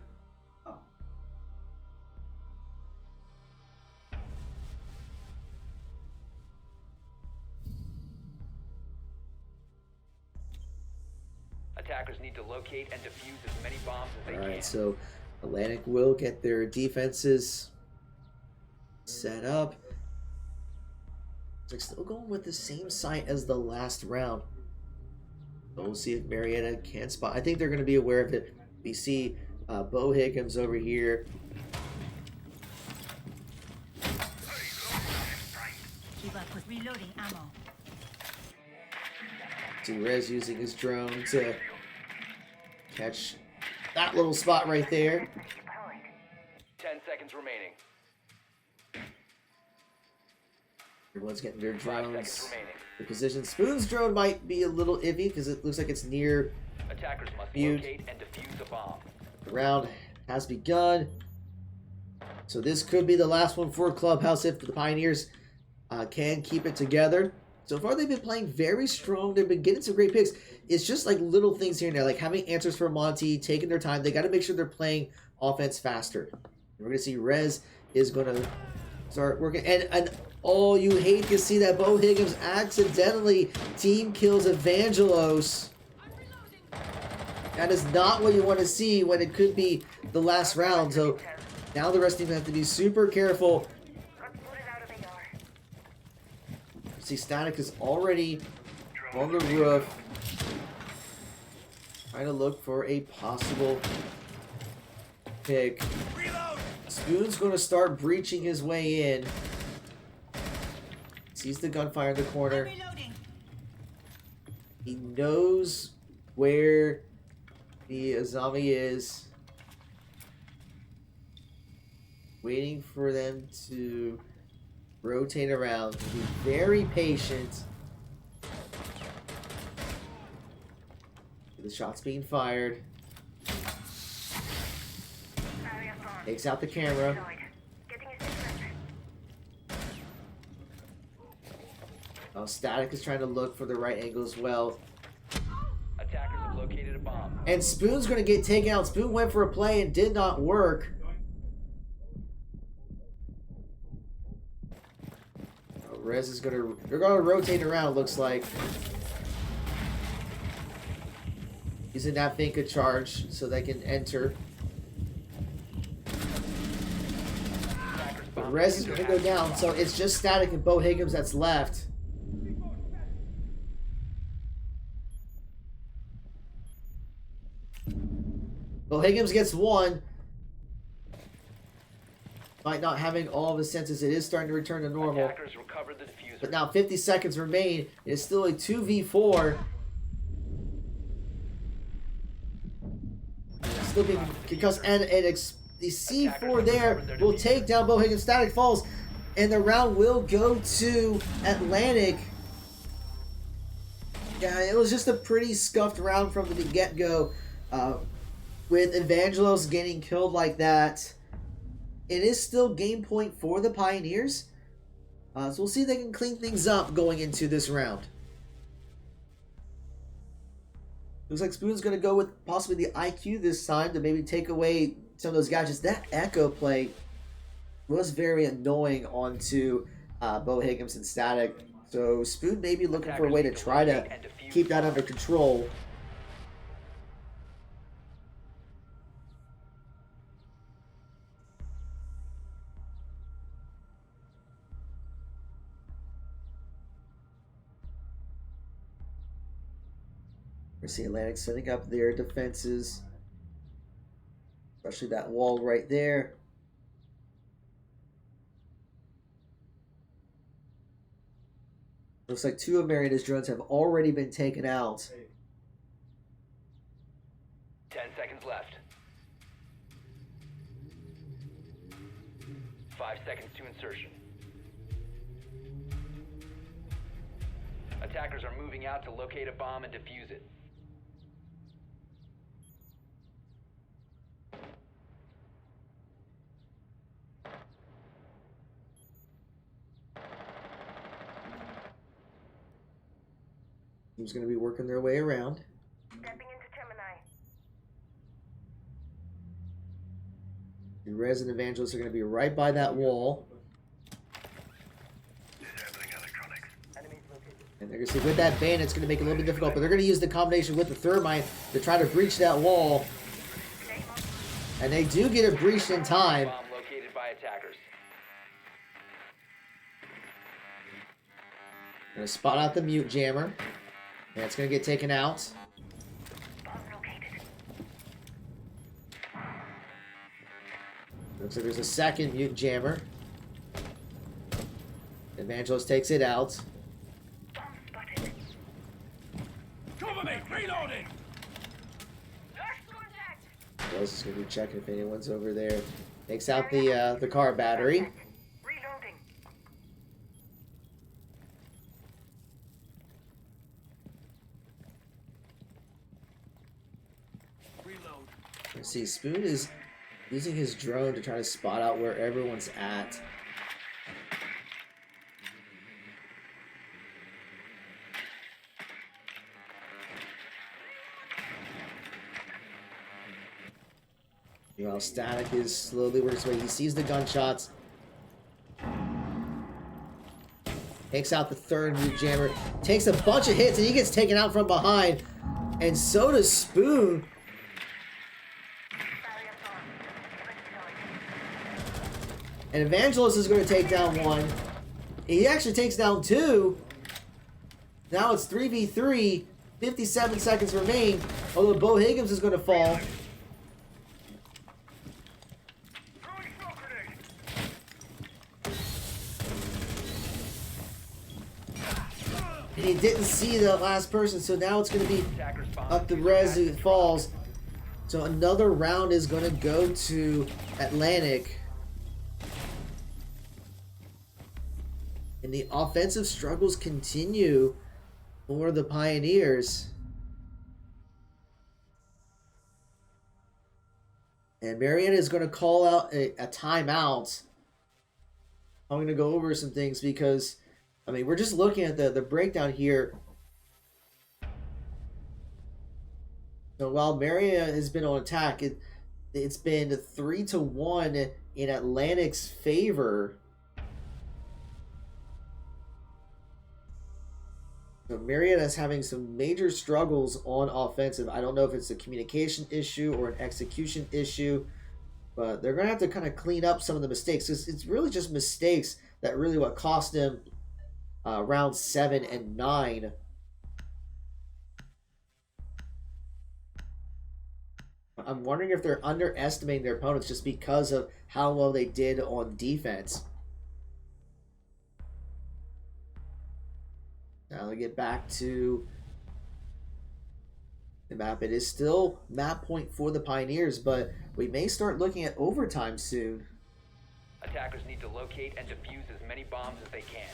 Attackers need to locate and defuse as many bombs as they All can. right, so Atlantic will get their defenses set up. They're still going with the same site as the last round. So we'll see if Marietta can spot. I think they're going to be aware of it. We see Bo Higgins over here. Keep up with reloading ammo. See Rez using his drone to catch that little spot right there. 10 seconds remaining. Everyone's getting their 5 seconds drones. remaining. The position. Spoon's drone might be a little iffy because it looks like it's near. Attackers must Mute. locate and defuse a bomb. The round has begun. So this could be the last one for Clubhouse if the Pioneers can keep it together. So far they've been playing very strong. They've been getting some great picks. It's just like little things here and there, like having answers for Monty, taking their time. They got to make sure they're playing offense faster. We're going to see Rez is going to start working. And oh, you hate to see that Bo Higgins accidentally team kills Evangelos. That is not what you want to see when it could be the last round. So now the rest of them have to be super careful. See, Static is already on the roof, trying to look for a possible pick. Spoon's going to start breaching his way in. Sees the gunfire in the corner. Reloading. He knows where the Azami is. Waiting for them to rotate around. Be very patient. The shot's being fired. Takes out the camera. Static is trying to look for the right angle as well. Attackers have located a bomb. And Spoon's going to get taken out. Spoon went for a play and did not work. Rez is they're going to rotate around, looks like. Using that Vinca charge so they can enter. But Rez is going to go down, so it's just Static and Bo Higgins that's left. Bo Higgins gets one. Might not having all of his senses, it is starting to return to normal. Attackers recovered the diffuser. But now 50 seconds remain. It is still a 2v4. Still being concussed. And the C4 there will take down Bo Higgins. Static falls. And the round will go to Atlantic. Yeah, it was just a pretty scuffed round from the get-go. With Evangelos getting killed like that. It is still game point for the Pioneers. So we'll see if they can clean things up going into this round. Looks like Spoon's going to go with possibly the IQ this time to maybe take away some of those gadgets. That echo play was very annoying onto Bo Higgins and Static. So Spoon may be looking for a way to try to keep that under control. We see Atlantic setting up their defenses, especially that wall right there. Looks like two of Marietta's drones have already been taken out. 10 seconds left. 5 seconds to insertion. Attackers are moving out to locate a bomb and defuse it. Team's going to be working their way around. Stepping into Gemini. And Rez and Evangelist are going to be right by that wall. Disabling electronics. Enemies located. And they're going to see with that ban, it's going to make it a little bit difficult. But they're going to use the combination with the Thermite to try to breach that wall. And they do get it breached in time. Bomb located by attackers. Going to spot out the mute jammer. And it's going to get taken out. Bomb located. Looks like there's a second mute jammer. Evangelist takes it out. Bomb spotted. Cover me! Reloading! Evangelist is going to be checking if anyone's over there. Takes out the car battery. Reloading. Reload. Let's see, Spoon is using his drone to try to spot out where everyone's at. Meanwhile, Static is slowly working his way. He sees the gunshots. Takes out the third mute jammer. Takes a bunch of hits and he gets taken out from behind. And so does Spoon. Barrier bomb. And Evangelist is going to take down one. He actually takes down two. Now it's 3v3. 57 seconds remain. Although Bo Higgins is going to fall. Throwing smoke grenade. And he didn't see the last person, so now it's going to be Attackers bomb. up the res who falls. So another round is going to go to Atlantic. And the offensive struggles continue for the Pioneers. And Marietta is going to call out a timeout. I'm going to go over some things because, I mean, we're just looking at the breakdown here. So while Marietta has been on attack, it's been 3-1 in Atlantic's favor. So Marietta is having some major struggles on offensive. I don't know if it's a communication issue or an execution issue, but they're going to have to kind of clean up some of the mistakes. It's really just mistakes that really what cost them round 7 and 9. I'm wondering if they're underestimating their opponents just because of how well they did on defense. Now we get back to the map. It is still map point for the Pioneers, but we may start looking at overtime soon. Attackers need to locate and defuse as many bombs as they can.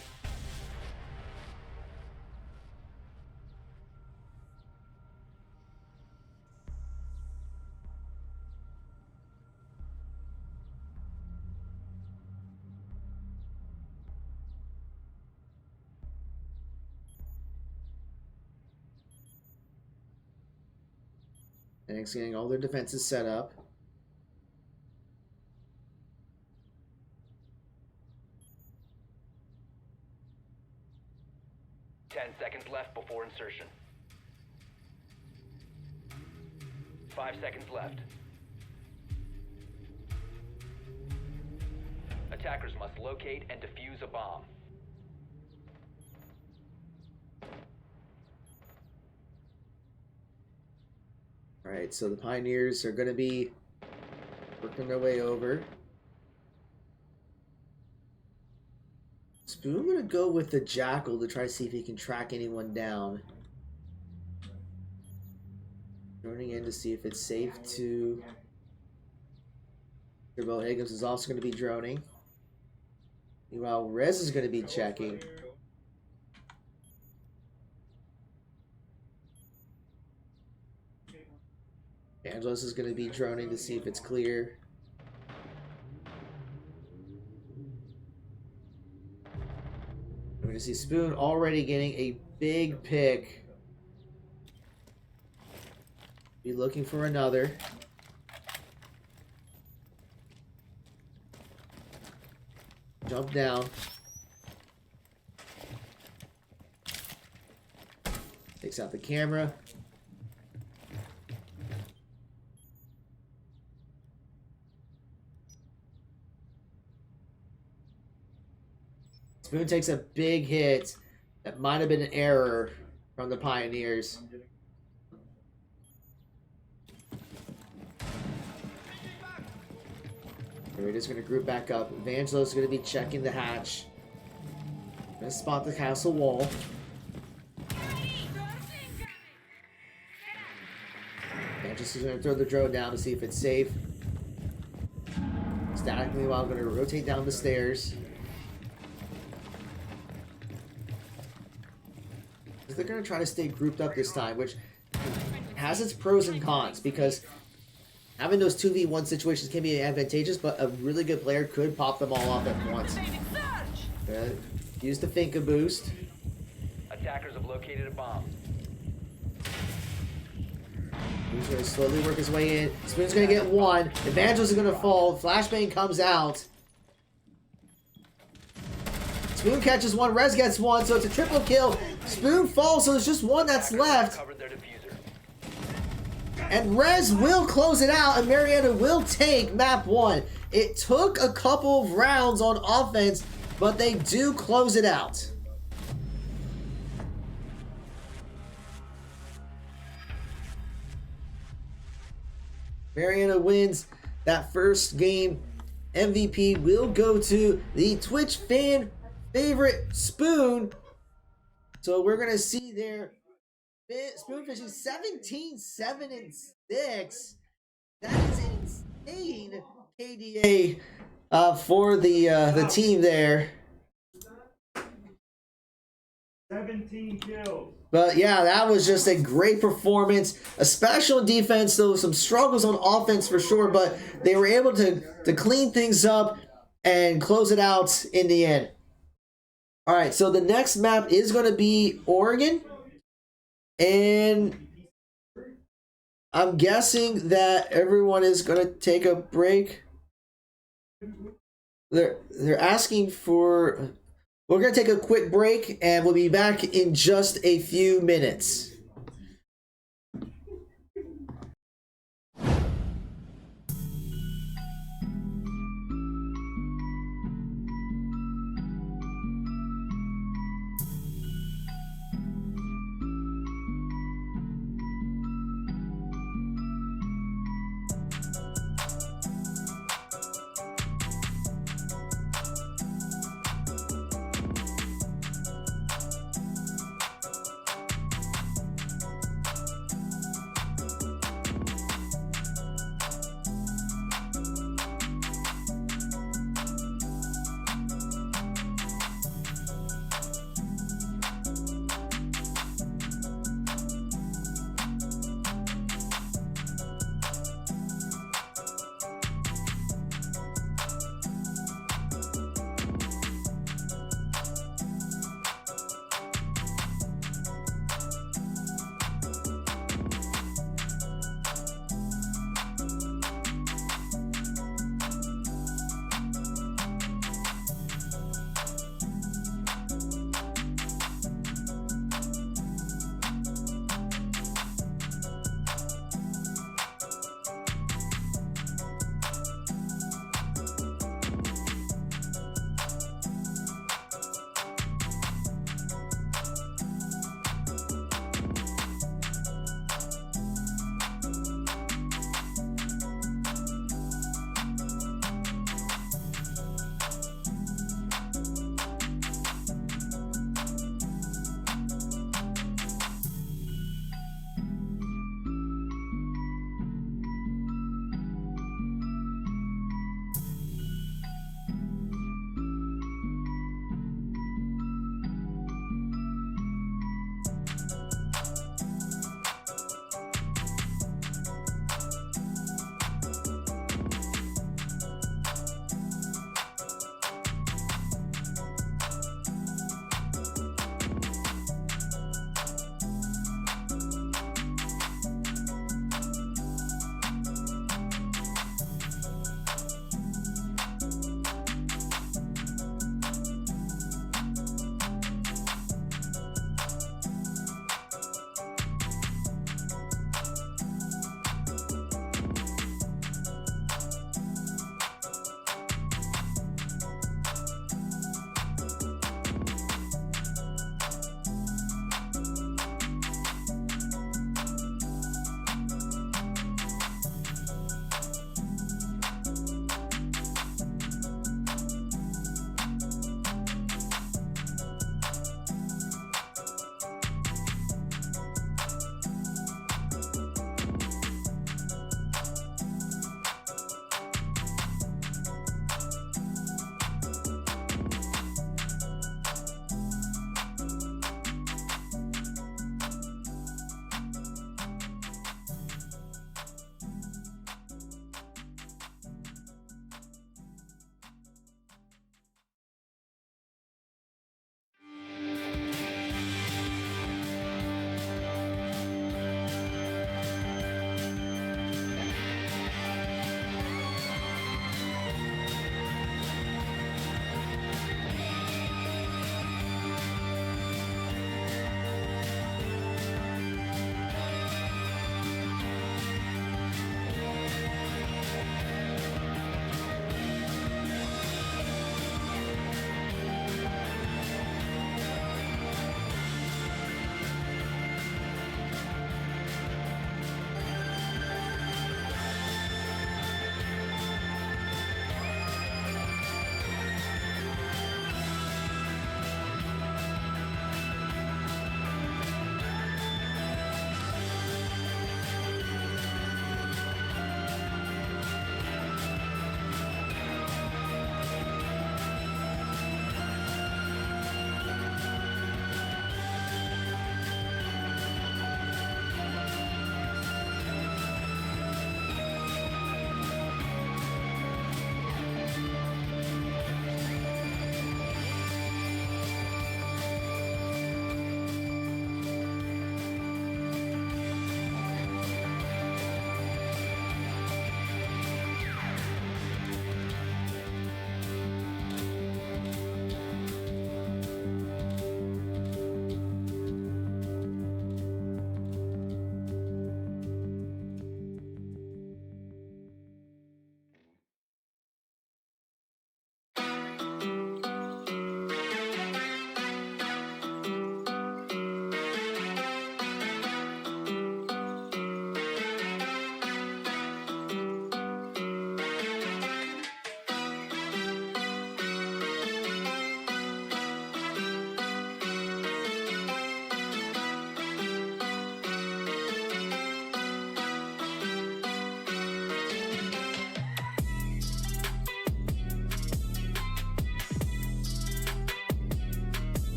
And it's getting all their defenses set up. Ten seconds left before insertion. 5 seconds left. Attackers must locate and defuse a bomb. Alright, so the Pioneers are going to be working their way over. Spoon going to go with the Jackal to try to see if he can track anyone down. Joining in to see if it's safe to... Bo Higgins is also going to be droning. Meanwhile, Rez is going to be checking. Angelos is going to be droning to see if it's clear. We're going to see Spoon already getting a big pick Be looking for another. Jump down. Takes out the camera. Spoon takes a big hit. That might have been an error from the Pioneers. Marieta's going to group back up. Evangelo's going to be checking the hatch. Going to spot the castle wall. Evangelos is going to throw the drone down to see if it's safe. Static, meanwhile, going to rotate down the stairs. They're going to try to stay grouped up this time, which has its pros and cons, because having those 2v1 situations can be advantageous, but a really good player could pop them all off at once. Use the Finka boost. Attackers have located a bomb. He's going to slowly work his way in. Spoon's going to get one. Evangelos is going to fall. Flashbang comes out. Spoon catches one. Rez gets one, so it's a triple kill. Spoon falls, so there's just one that's left. Covered their diffuser. And Rez will close it out, and Marietta will take map 1. It took a couple of rounds on offense, but they do close it out. Marietta wins that first game. MVP will go to the Twitch fan favorite, Spoon. So we're going to see there Spoon fishing 17, 7, and 6. That is insane KDA for the team there. 17 kills. But yeah, that was just a great performance. A special defense, though some struggles on offense for sure, but they were able to clean things up and close it out in the end. All right, so the next map is going to be Oregon. And I'm guessing that everyone is going to take a break. They're asking for... We're going to take a quick break, and we'll be back in just a few minutes.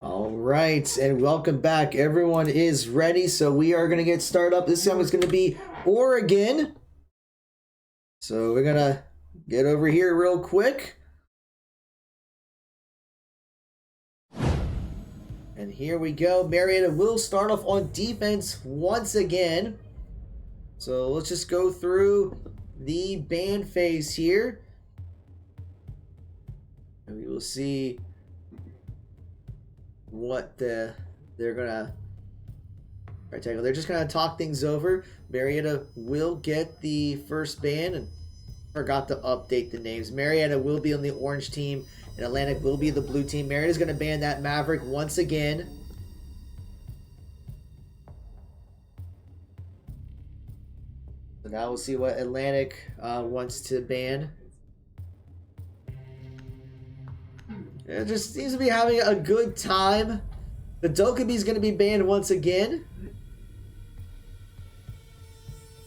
All right, and welcome back. Everyone is ready, so we are going to get started up. This time it's going to be Oregon. So we're going to get over here real quick. And here we go. Marietta will start off on defense once again. So let's just go through the ban phase here. And we will see what they're gonna try to tackle. They're just gonna talk things over. Marietta will get the first ban, and forgot to update the names. Marietta will be on the orange team, and Atlantic will be the blue team. Marietta's gonna ban that Maverick once again. So now we'll see what Atlantic wants to ban. It just seems to be having a good time. The Dokubi's going to be banned once again.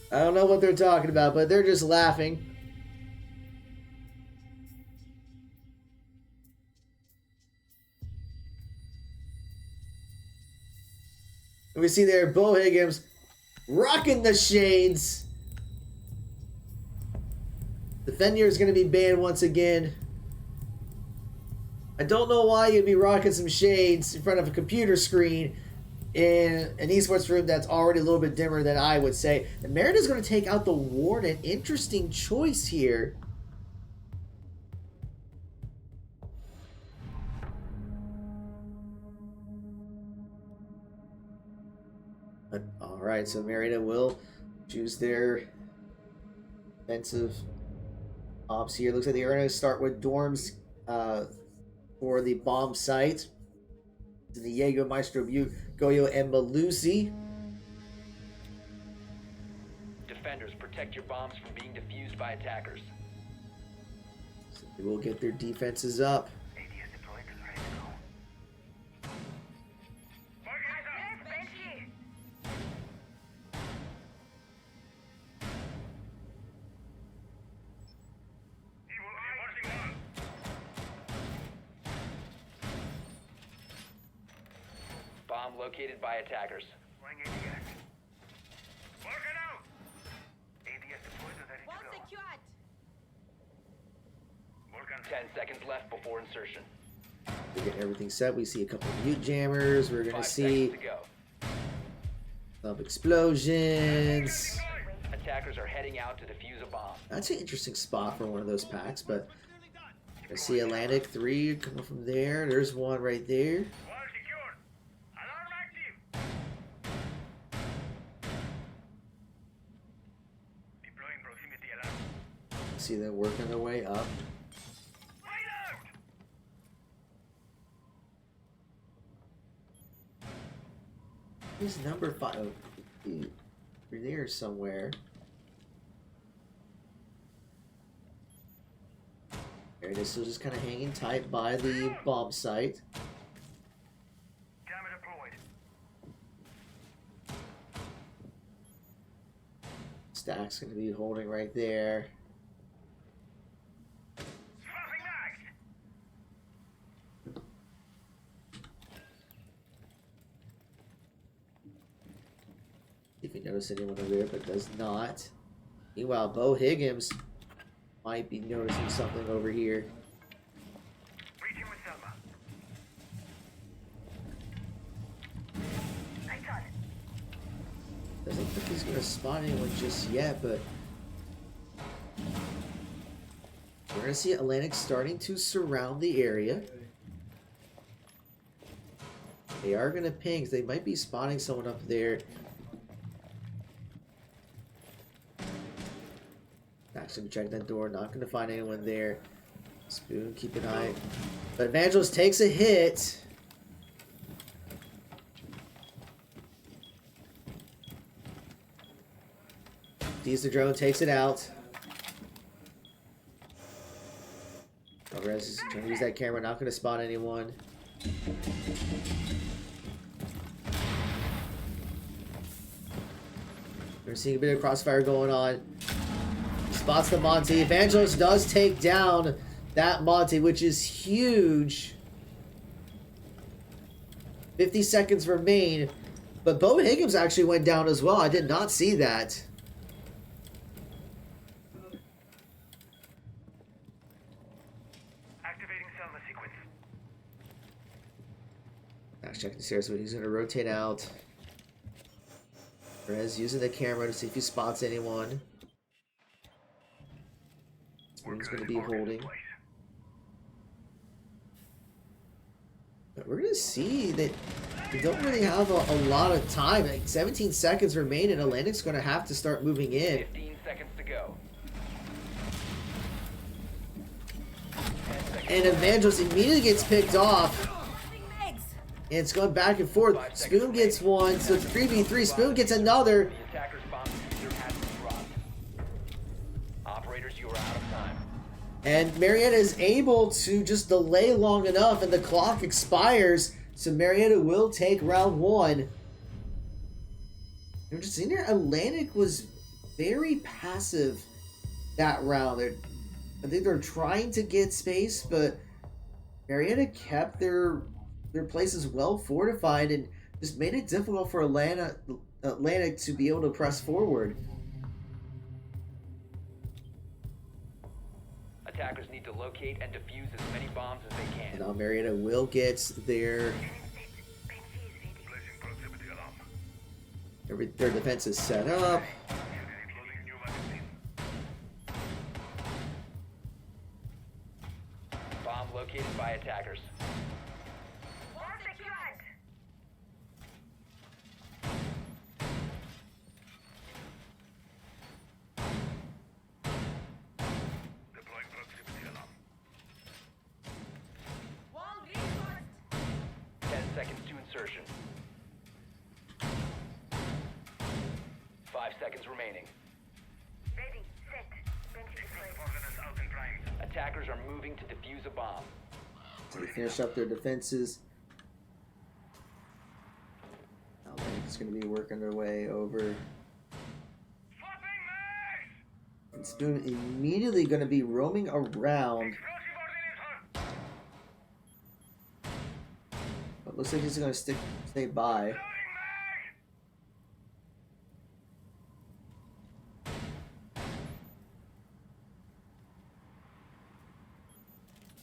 I don't know what they're talking about, but they're just laughing. And we see there Bo Higgins rocking the shades. The Fenrir is going to be banned once again. I don't know why you'd be rocking some shades in front of a computer screen in an esports room that's already a little bit dimmer than I would say. And Merida's going to take out the Warden. Interesting choice here. But, all right, so Merida will choose their defensive ops here. Looks like they're going to start with dorms for the bomb site. The Diego, Maestro, Butte, Goyo, and Malusi. Defenders, protect your bombs from being defused by attackers. So they will get their defenses up. ADS deployed and ready to go. Bomb located by attackers. Flying ADS. Working out! ADS deployed and ready Wall to go. secured. Working. 10 seconds left before insertion. We're getting everything set. We see a couple of mute jammers. We're going 5 to see seconds to go. some explosions. Attackers are heading out to defuse a bomb. That's an interesting spot for one of those packs, but I see Atlantic 3 coming from there. There's one right there. Wall secured. Alarm active. Deploying proximity alarm. See them working their way up. Right out! He's number 5. Oh, over there somewhere. There it is, still just kind of hanging tight by the bomb site. Jammer deployed. Stack's going to be holding right there. Swapping mags. If you notice anyone over there, but does not. Meanwhile, Bo Higgins might be noticing something over here. Breaching with Selma. Lights on. Doesn't think he's going to spot anyone just yet, but we're going to see Atlantic starting to surround the area. They are going to ping. They might be spotting someone up there. Actually, check that door. Not going to find anyone there. Spoon, keep an eye. But Evangelist takes a hit. Sees the drone, takes it out. Alvarez is trying to use that camera. Not going to spot anyone. We're seeing a bit of crossfire going on. Spots the Monty. Evangelist does take down that Monty, which is huge. 50 seconds remain. But Bo Higgins actually went down as well. I did not see that. Activating Selma sequence. Max checking the stairs, but he's going to rotate out. Perez using the camera to see if he spots anyone. Spoon's going to be holding. But we're going to see that we don't really have a lot of time. Like 17 seconds remain, and Atlantic's going to have to start moving in. 15 seconds to go. And Evangelos immediately gets picked off. And it's going back and forth. Spoon gets one, so it's 3v3. Spoon gets another. The attacker's bomb diffuser has been dropped. Operators, you are out of time. And Marietta is able to just delay long enough, and the clock expires. So Marietta will take round one. I'm just seeing there, Atlantic was very passive that round. I think they're trying to get space, but Marietta kept their places well fortified and just made it difficult for Atlantic to be able to press forward. Attackers need to locate and defuse as many bombs as they can. And now Marietta will get their defense is set up. Bomb located by attackers. Deploying proximity alarm. 10 seconds to insertion. 5 seconds remaining. Ready, set. Ordnance out and primed. Attackers are moving to defuse a bomb. So they finish up their defenses. Atlantic's going to be working their way over. Swapping mags! And Spoon immediately going to be roaming around. Explosive ordnance. But looks like he's going to stay by. Loading mag!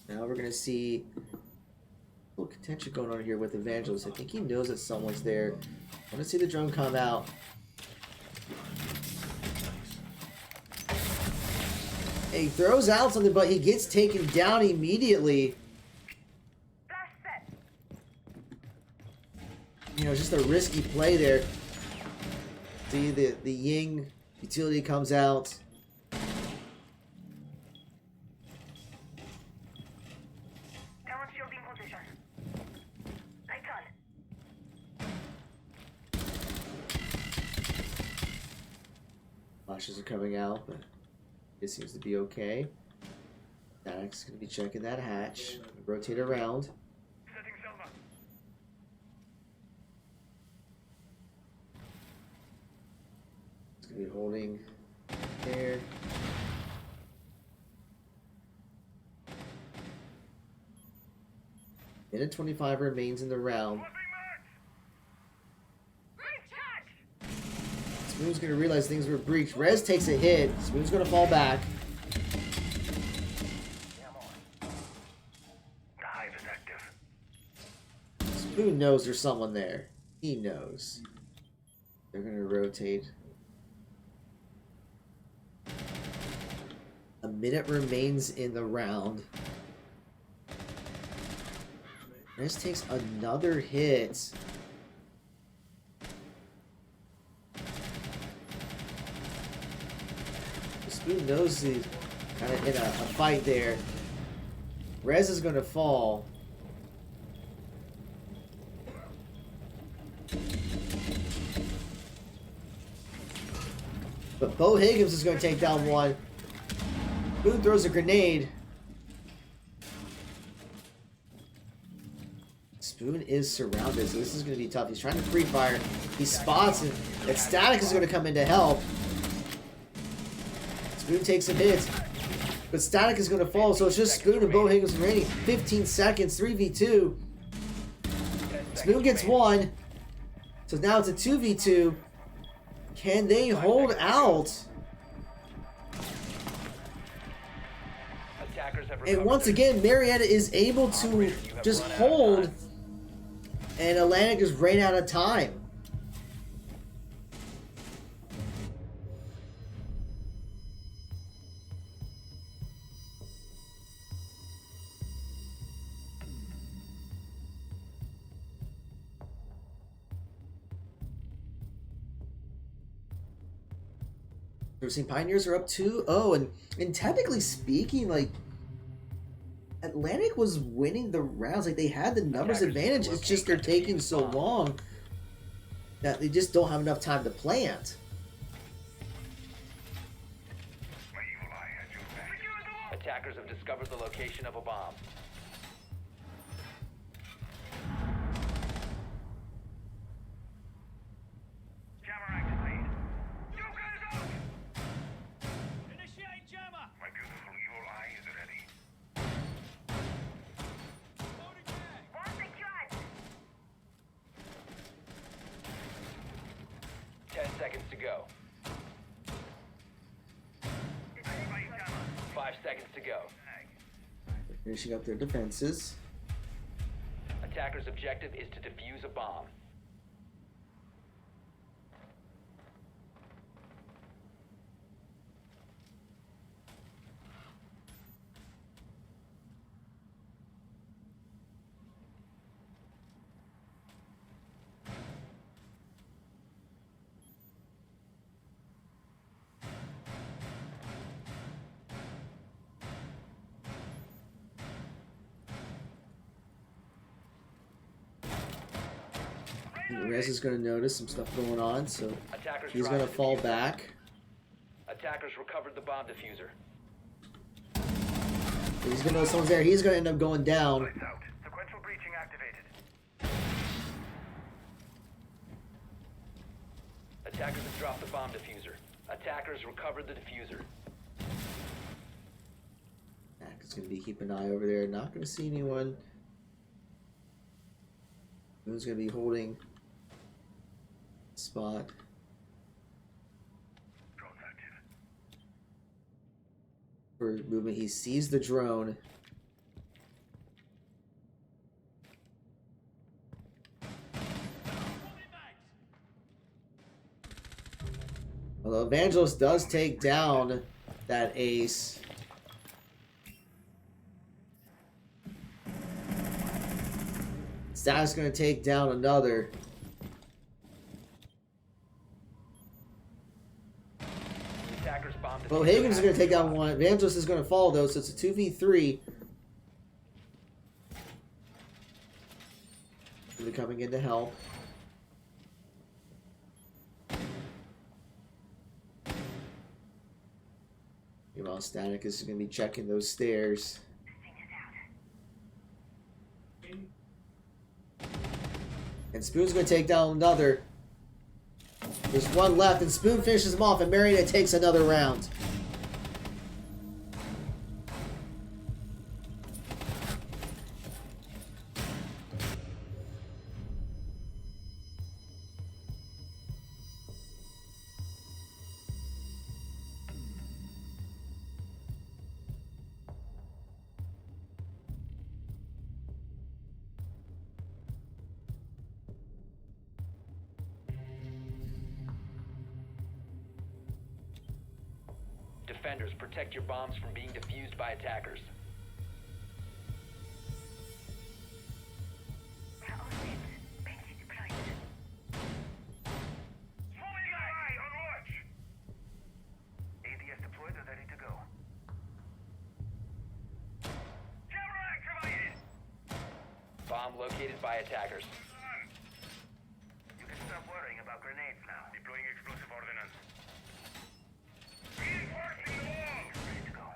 Now we're going to see a little contention going on here with Evangelos. I think he knows that someone's there. I want to see the drone come out. He throws out something, but he gets taken down immediately. Flash set. You know, just a risky play there. See, the Ying utility comes out. Talent shield in position. Lights on. Flashes are coming out, but it seems to be okay. Dax is going to be checking that hatch. Rotate around. Setting Selma. It's going to be holding there. Minute 25 remains in the round. Swapping mags! Recharge! Spoon's going to realize things were breached. Rez takes a hit. Spoon's going to fall back. The hive is active. Spoon knows there's someone there. He knows. They're going to rotate. A minute remains in the round. Rez takes another hit. Spoon knows he's kind of in a fight there. Rez is going to fall. But Bo Higgins is going to take down one. Spoon throws a grenade. Spoon is surrounded, so this is going to be tough. He's trying to free fire. He spots it. That Static is going to come in to help. Spoon takes some hits. But Static is going to fall, so it's just Spoon and Bo Higgins remaining. 15 seconds, 3v2. 10 Spoon gets one. So now it's a 2v2. Can they hold out? Attackers have And recovered once their- again, Marietta is able to just hold. And Atlantic just ran out of time. We've seen Pioneers are up 2-0, and technically speaking, like Atlantic was winning the rounds, like they had the numbers advantage. It's just they're taking so long that they just don't have enough time to plant. My evil eye has your back. Secure the wall! Attackers have discovered the location of a bomb. Jammer activated. Joker is out! Initiate jammer! My beautiful evil eye is ready. Bomb secured! 10 seconds to go. Activate jammer. 5 seconds to go. They're finishing up their defenses. Attackers' objective is to defuse a bomb. Rez is going to notice some stuff going on, so Attackers he's trying going to fall back. Attackers recovered the bomb diffuser. He's going to know someone's there. He's going to end up going down. Lights out. Sequential breaching activated. Attackers have dropped the bomb diffuser. Attackers recovered the diffuser. Mac is going to be keeping an eye over there. Not going to see anyone. Moon's going to be holding spot. Drone's active. For movement, he sees the drone. Although Evangelist does take down that ace. Status going to take down another. The attackers bomb diffuser. Well, Hagen's going to take down one. Evangelist is going to fall though, so it's a 2v3. Really coming in to help. Meanwhile, Static is going to be checking those stairs. And Spoon's going to take down another. There's one left, and Spoon finishes him off, and Marietta takes another round. Defenders, protect your bombs from being defused by attackers. Swarming eye on watch! ADS deployed and ready to go. Jammer activated! Bomb located by attackers. You can stop worrying about grenades now. Deploying explosive ordnance. Reinforcing the walls! Ready to go.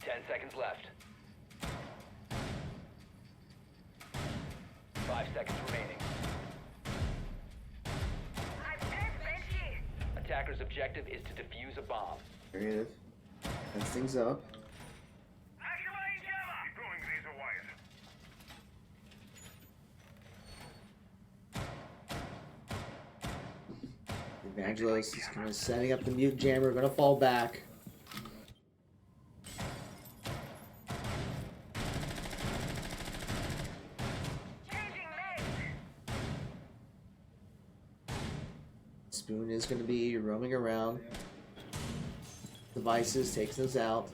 10 seconds left. 5 seconds remaining. Attackers' objective is to defuse a bomb. Creative. That's things up. Activating jammer! Deploying laser wires. Evangelos is kind of setting up the mute jammer, going to fall back. Spoon is going to be roaming around. Devices, takes those out.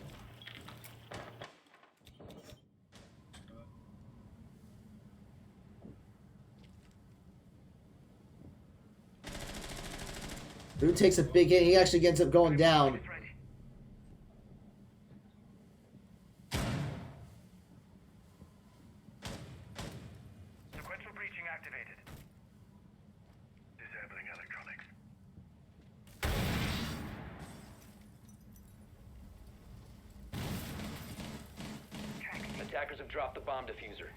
Spoon takes a big hit. He actually ends up going down. Sequential breaching activated. Disabling electronics. Attackers have dropped the bomb diffuser.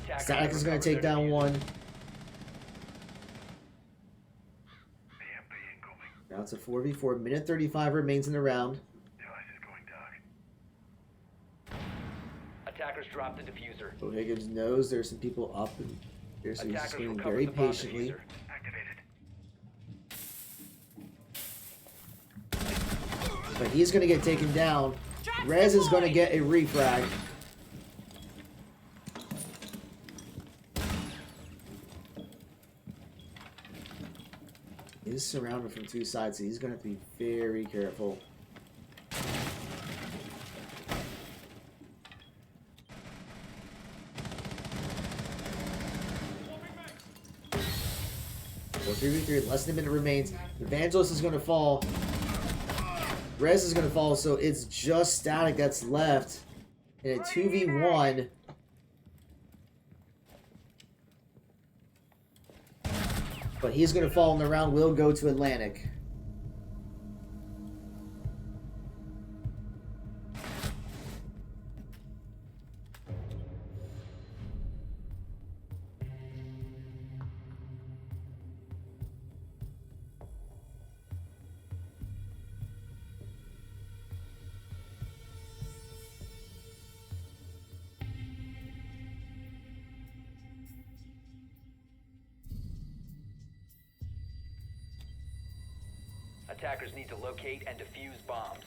Attackers Static have is going to recovered take their down diffuser. one. EMP incoming. Now it's a 4v4. Minute 35 remains in the round. Device is going dark. Attackers dropped the diffuser. O'Higgins knows there's some people up and here, so he's just Attackers waiting recovered very the bomb patiently. diffuser. Activated. But he's going to get taken down. Rez is going to get a refrag. He's surrounded from two sides, so he's going to have to be very careful. Well, 3v3, less than a minute remains. Evangelist is going to fall. Rez is going to fall, so it's just Static that's left. In a 2v1. But he's going to fall, and the round will go to Atlantic. Attackers need to locate and defuse bombs.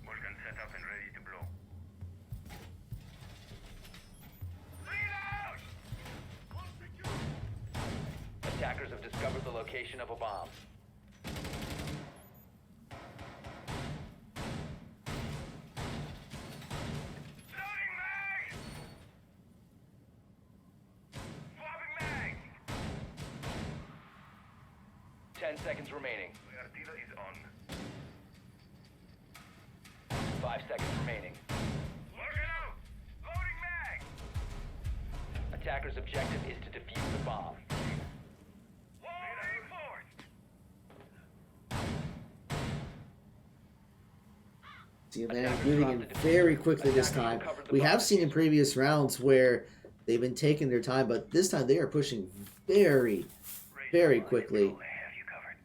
Mulligan set up and ready to blow. Reload! Attackers have discovered the location of a bomb. Loading mag! Swapping mag! 10 seconds remaining. Artillery is on. 5 seconds remaining. Working out! Loading mag! Attackers' objective is to defuse the bomb. Wall reinforced! See Atlantic moving in very quickly this time. We have seen in previous rounds where they've been taking their time, but this time they are pushing very, very quickly. I have you covered.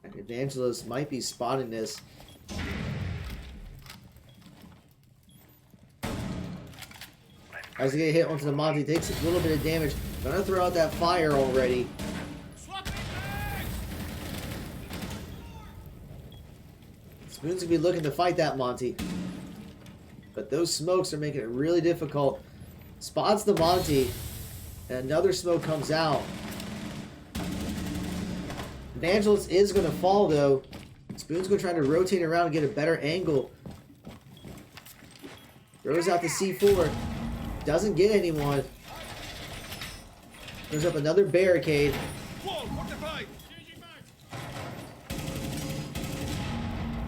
And Evangelist might be spotting this. As he get hit onto the Monty, takes a little bit of damage. Gonna throw out that fire already. Spoon's gonna be looking to fight that Monty. But those smokes are making it really difficult. Spots the Monty. And another smoke comes out. Evangelist is gonna fall though. Spoon's gonna try to rotate around and get a better angle. Throws out the C4. Doesn't get anyone. Throws up another barricade. Wall fortified. Changing back.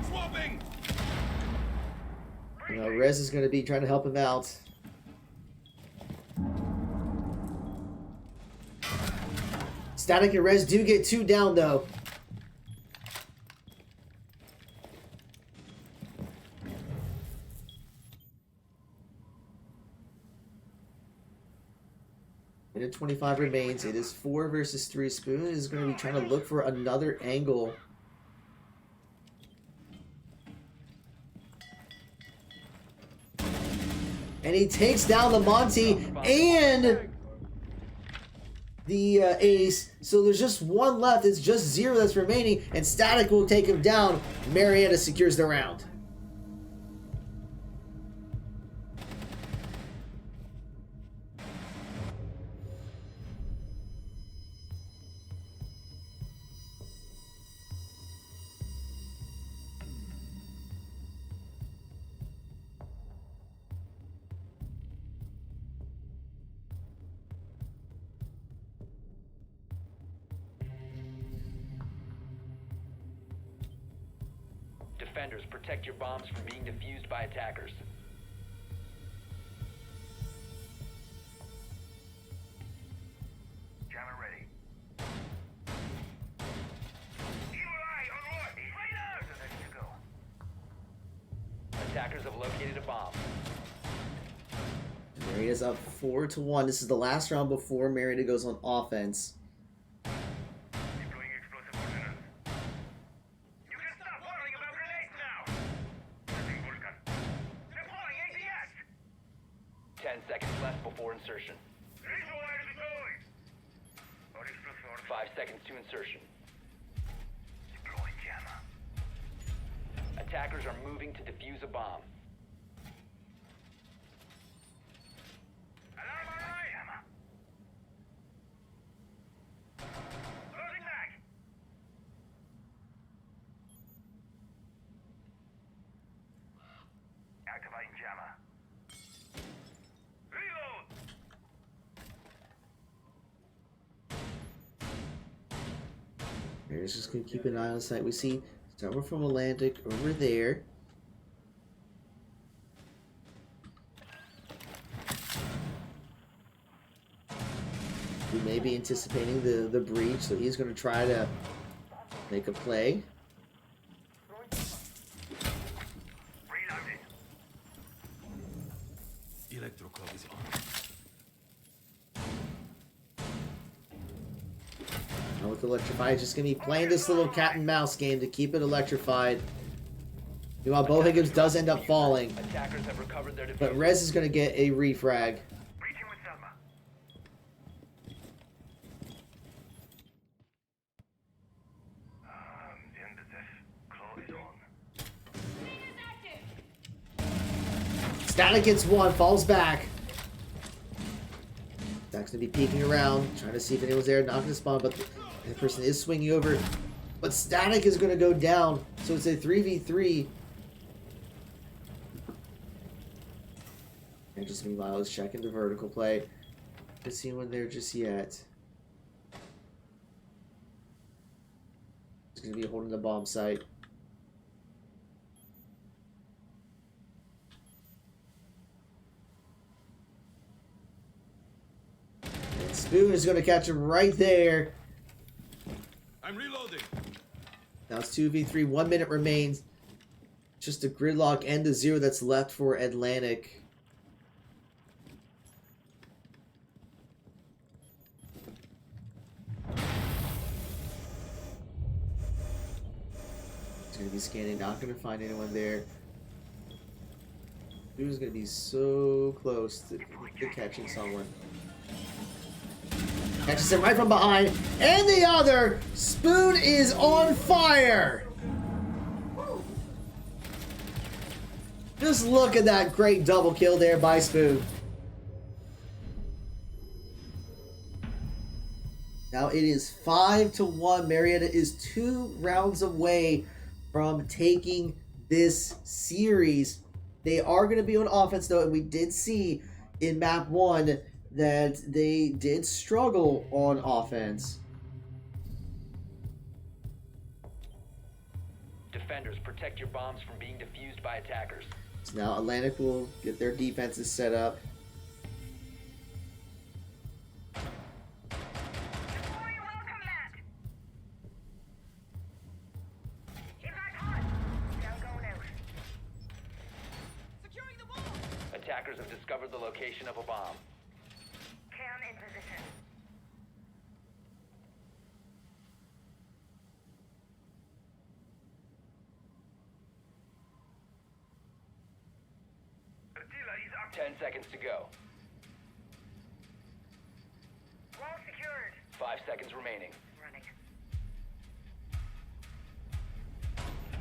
Swapping. You know, Rez is going to be trying to help him out. Static and Rez do get 2 down though. Minute 25 remains. It is 4 versus 3. Spoon is going to be trying to look for another angle. And he takes down the Monty and the ace. So there's just one left. It's just 0 that's remaining. And Static will take him down. Marietta secures the round. Defenders, protect your bombs from being defused by attackers. Jammer ready. Evil eye on what? Right out! Ready to go. Attackers have located a bomb. Marietta's up 4-1. This is the last round before Marietta goes on offense. Deploying explosive ordnance. You can stop worrying about grenades now! Setting Vulcan. Deploying ADS! 10 seconds left before insertion. Visual wire deployed! All explosive ordnance. 5 seconds to insertion. Deploying jammer. Attackers are moving to defuse a bomb. Alarm on right! Jammer. Loading back! Activating jammer. Reload! Marietta's just going to keep an eye on the site. We see someone from Atlantic over there. He may be anticipating the breach, so he's going to try to make a play. Reloading. Electrocog is on. Now with Electrified, just going to be playing this little cat and mouse game to keep it electrified. Meanwhile, Bo Higgins does end up falling, Attackers have recovered their but defuse. Rez is going to get a refrag. Breaching with Selma. The end of this. Claw is on. Static gets one, falls back. Static's going to be peeking around, trying to see if anyone's there, not going to spawn, but the person is swinging over. But Static is going to go down, so it's a 3v3. And just meanwhile is checking the vertical play. Don't see anyone there just yet. He's going to be holding the bomb site. And Spoon is going to catch him right there. I'm reloading. Now it's 2v3, 1 minute remains. Just a gridlock and the 0 that's left for Atlantic. He's going to be scanning, not going to find anyone there. Spoon's going to be so close to catching someone. Catches him right from behind. And the other! Spoon is on fire! Just look at that great double kill there by Spoon. Now it is 5-1. Marietta is 2 rounds away from taking this series. They are going to be on offense though, and we did see in map 1 that they did struggle on offense. Defenders, protect your bombs from being defused by attackers. So now Atlantic will get their defenses set up. Deploying welcome mat. Impact hot. Down going out. Attackers have discovered the location of a bomb. Cam in position. 10 seconds to go. Wall secured. 5 seconds remaining. Running.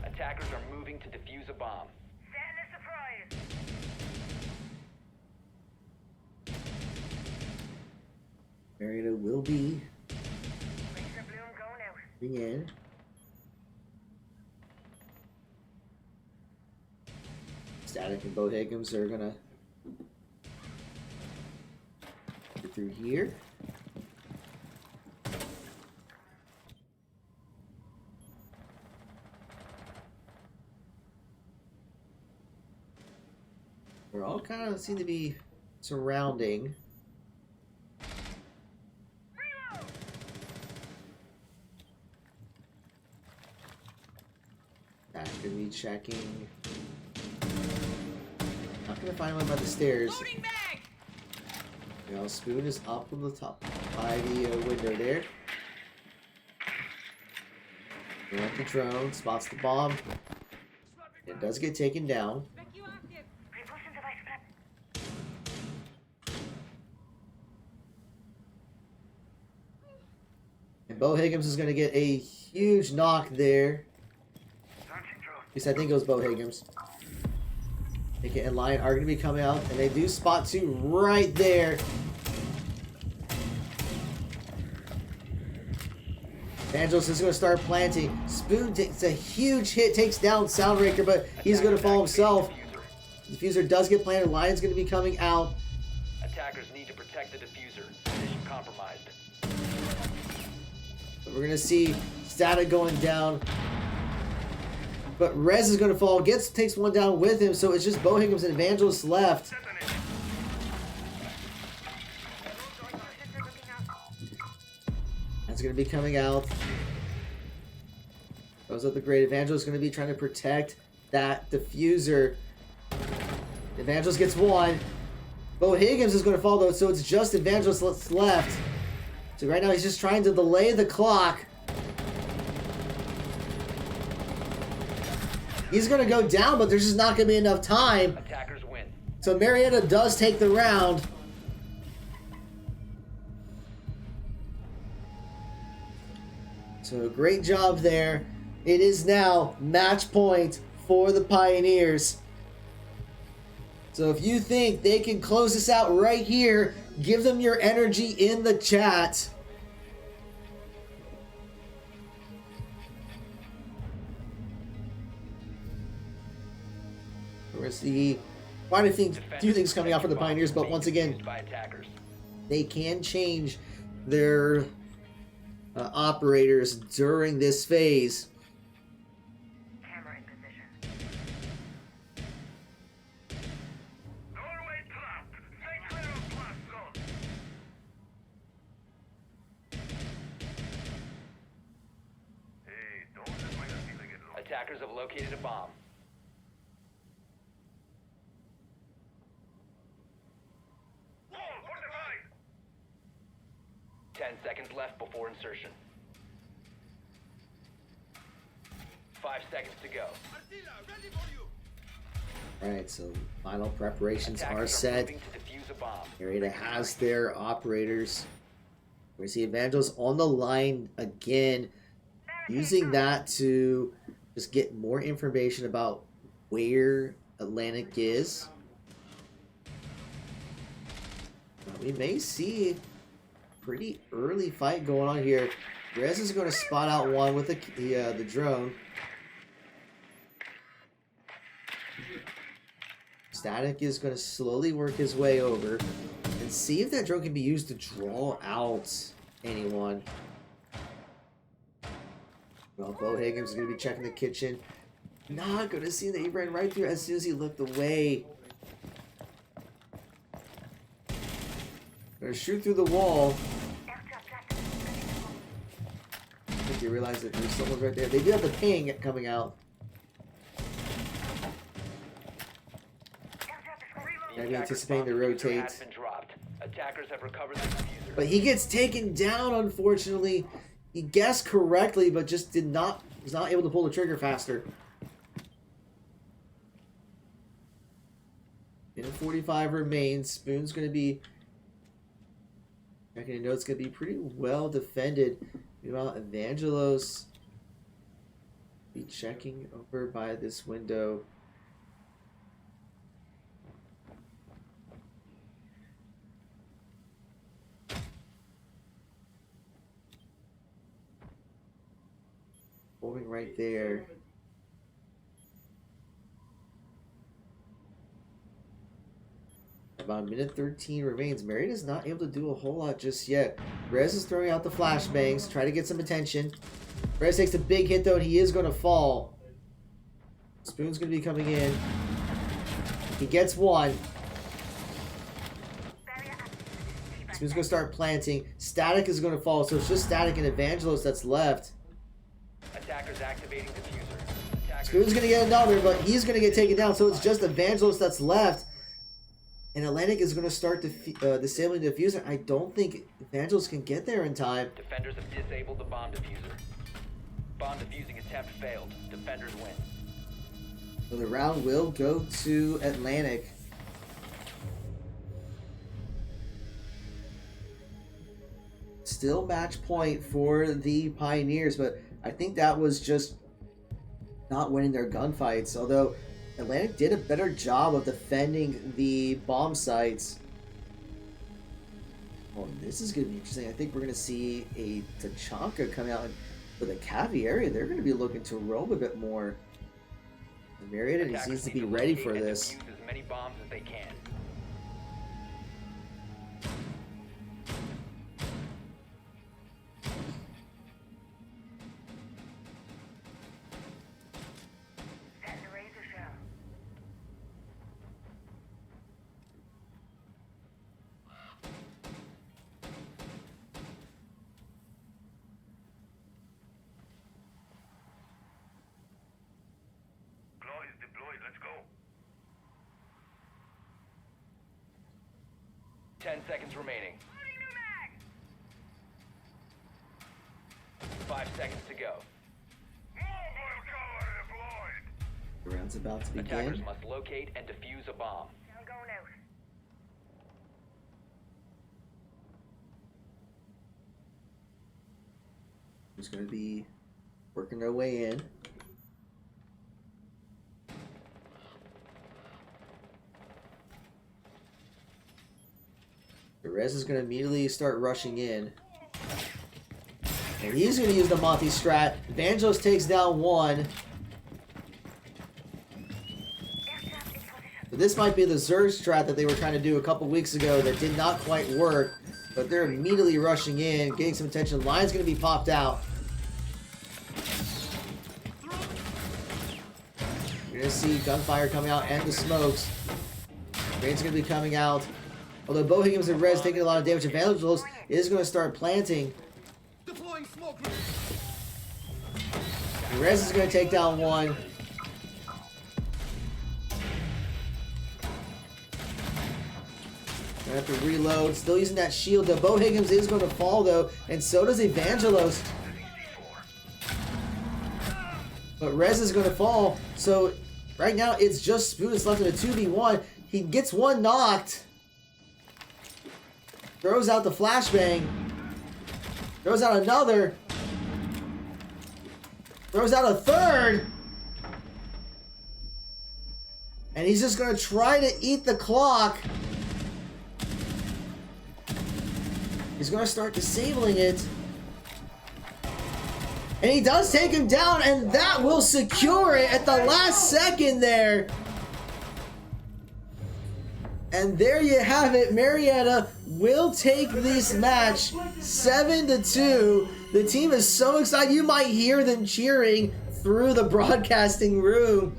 Attackers are moving to defuse a bomb. Setting a surprise. Marietta will be Laser blue and going out. moving in. Static and Bo Higgins are gonna get through here. We're all kind of seem to be surrounding. Reload. That could be checking. Not gonna find one by the stairs. You know, Spoon is up on the top by the window there. At the drone, spots the bomb. It does get taken down. Repulsion device flip. And Bo Higgins is gonna get a huge knock there. Launching drone. At least I think it was Bo Higgins. Pickett and Lion are gonna be coming out, and they do spot two right there. Angelos is going to start planting. Spoon takes a huge hit, takes down Soundbreaker, but he's going to fall himself. Diffuser does get planted. Lion's going to be coming out. Attackers need to protect the diffuser. Position compromised. But we're going to see Static going down. But Rez is going to fall. Takes one down with him, so it's just Bo Higgins and Evangelist left. Detonate. Systems looking up. That's going to be coming out. Goes up the grade. Evangelist is going to be trying to protect that diffuser. Evangelist gets one. Bo Higgins is going to fall though, so it's just Evangelist left. So right now he's just trying to delay the clock. He's going to go down, but there's just not going to be enough time. Attackers win. So Marietta does take the round. So great job there. It is now match point for the Pioneers. So if you think they can close this out right here, give them your energy in the chat. We're going to see quite a few things coming out for the Pioneers, but once again, By attackers. they can change their operators during this phase. Camera in position. Doorway trapped. Stay clear of blast zone. Hey, don't let my feeling get low. Attackers have located a bomb. Wall fortified. 10 seconds left before insertion. 5 seconds to go. Alright, so final preparations Attackers are set. moving to defuse a bomb. Marietta has their operators. We see Evangelist on the line again, using that to just get more information about where Atlantic is. We may see a pretty early fight going on here. Rez is going to spot out one with the drone. Static is going to slowly work his way over and see if that drone can be used to draw out anyone. Well, Bo Higgins is going to be checking the kitchen. Not going to see that he ran right through as soon as he looked away. Going to shoot through the wall. I think you realize that there's someone right there. They do have the ping coming out. Maybe anticipating the rotate. Has been dropped. Attackers have recovered the diffuser. But he gets taken down, unfortunately. He guessed correctly, but just was not able to pull the trigger faster. Minute 45 remains. Spoon's going to be checking a note. It's going to be pretty well defended. Meanwhile, Evangelos be checking over by this window. Holding right there. About minute 13 remains. Marietta's not able to do a whole lot just yet. Rez is throwing out the flashbangs, try to get some attention. Rez takes a big hit though, and he is going to fall. Spoon's going to be coming in. He gets one. Spoon's going to start planting. Static is going to fall, so it's just Static and Evangelos that's left. Attackers activating diffuser. Attackers Spoon's going to get another, but he's going to get taken down, so it's just Evangelos that's left. And Atlantic is going to start disabling the diffuser. I don't think Evangelos can get there in time. Defenders have disabled the bomb diffuser. Bomb defusing attempt failed. Defenders win. So the round will go to Atlantic. Still match point for the Pioneers, but I think that was just not winning their gunfights. Although Atlantic did a better job of defending the bomb sites. Oh, this is going to be interesting. I think we're going to see a Tachanka come out, and for the Cavi area, they're going to be looking to roam a bit more. Marietta Attackers needs to need be ready locate for and this. defuse as many bombs as they can. Setting the razor shell. Claw is deployed. Let's go. 10 seconds remaining. 5 seconds to go. Mobile cover deployed. The round's about to Attackers begin. must locate and defuse a bomb. I'm going out. Who's going to be working their way in. Perez is going to immediately start rushing in. And he's going to use the Monty strat. Evangelos takes down one. So this might be the Zerg strat that they were trying to do a couple weeks ago that did not quite work. But they're immediately rushing in, getting some attention. Line's going to be popped out. You're going to see gunfire coming out and the smokes. Rain's going to be coming out. Although Bohemians and Rez taking a lot of damage, Evangelos is going to start planting. Deploying smoke. And Rez is going to take down one. Gonna have to reload. Still using that shield. The Bo Higgins is going to fall though, and so does Evangelos. But Rez is going to fall. So right now it's just Spoon that's left in a 2v1. He gets one knocked. Throws out the flashbang. Throws out another. Throws out a third. And he's just going to try to eat the clock. He's going to start disabling it. And he does take him down, and that will secure it at the last second there. And there you have it. Marietta will take this match 7-2. The team is so excited. You might hear them cheering through the broadcasting room.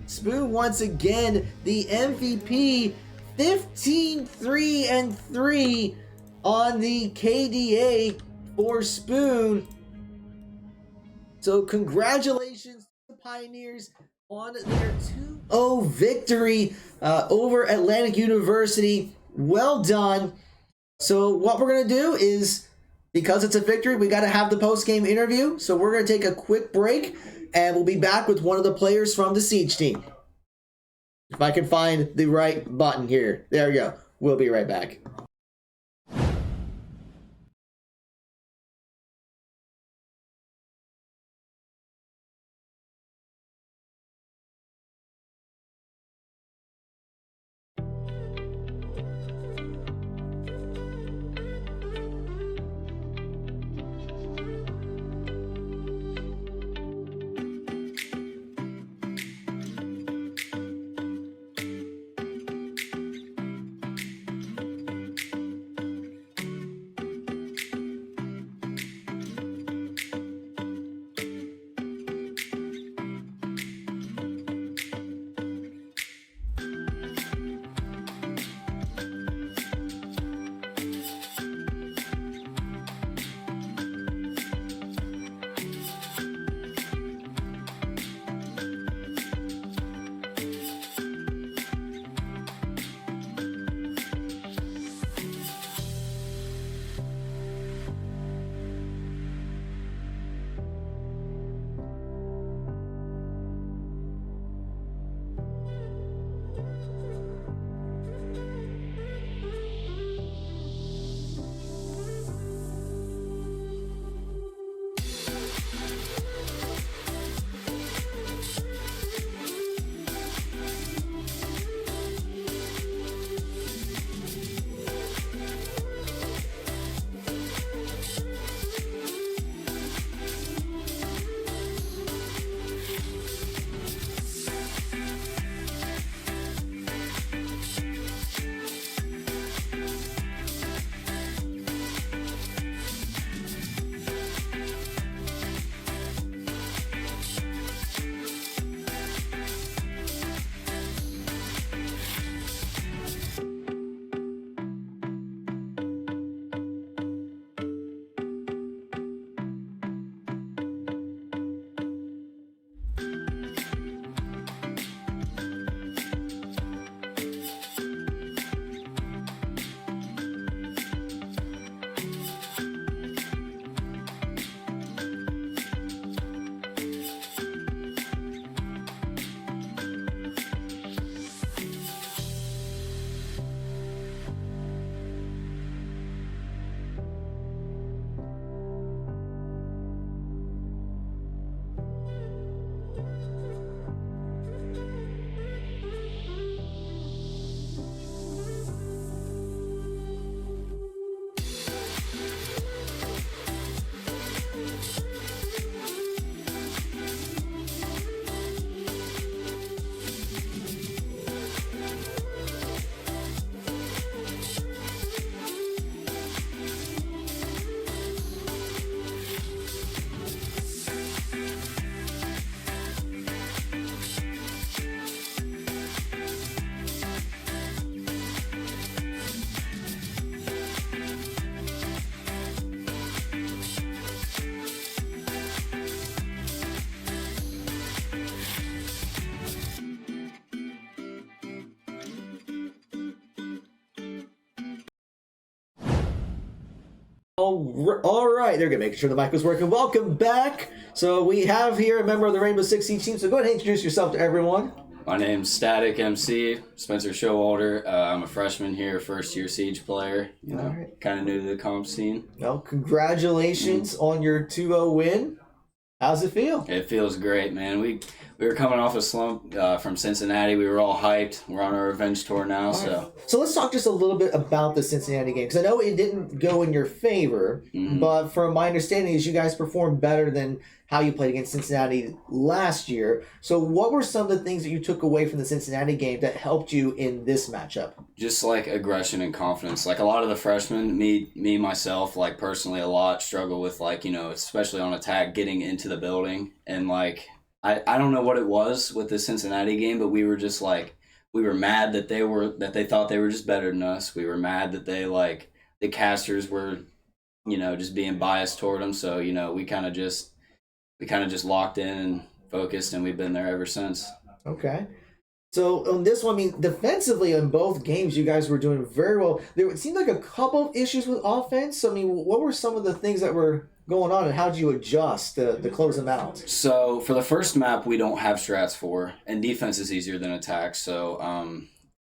Spoon once again the MVP, 15-3-3 on the KDA for Spoon. So congratulations to the Pioneers on their 2-0 victory over Atlantic University. Well done. So what we're going to do is, because it's a victory, we got to have the post-game interview. So we're going to take a quick break, and we'll be back with one of the players from the Siege team. If I can find the right button here. There we go. We'll be right back. All right, they're gonna make sure the mic was working. Welcome back. So we have here a member of the Rainbow Six Siege team. So go ahead and introduce yourself to everyone. My name's Static MC, Spencer Showalter. I'm a freshman here, first year Siege player. You know, Alright. kind of new to the comp scene. Well, congratulations on your 2-0 win. How's it feel? It feels great, man. We were coming off a slump from Cincinnati. We were all hyped. We're on our revenge tour now, so. So let's talk just a little bit about the Cincinnati game, because I know it didn't go in your favor, but from my understanding is you guys performed better than how you played against Cincinnati last year. So what were some of the things that you took away from the Cincinnati game that helped you in this matchup? Just like aggression and confidence. Like a lot of the freshmen, me myself, like personally a lot struggle with like, you know, especially on attack, getting into the building. And like, I don't know what it was with the Cincinnati game, but we were just like, we were mad that they thought they were just better than us. We were mad that they like, the casters were, you know, just being biased toward them. So, you know, we kind of just locked in and focused, and we've been there ever since. Okay. So on this one, I mean, defensively in both games, you guys were doing very well. There seemed like a couple of issues with offense. So, I mean, what were some of the things that were going on, and how did you adjust to close them out? So for the first map, we don't have strats for, and defense is easier than attack. So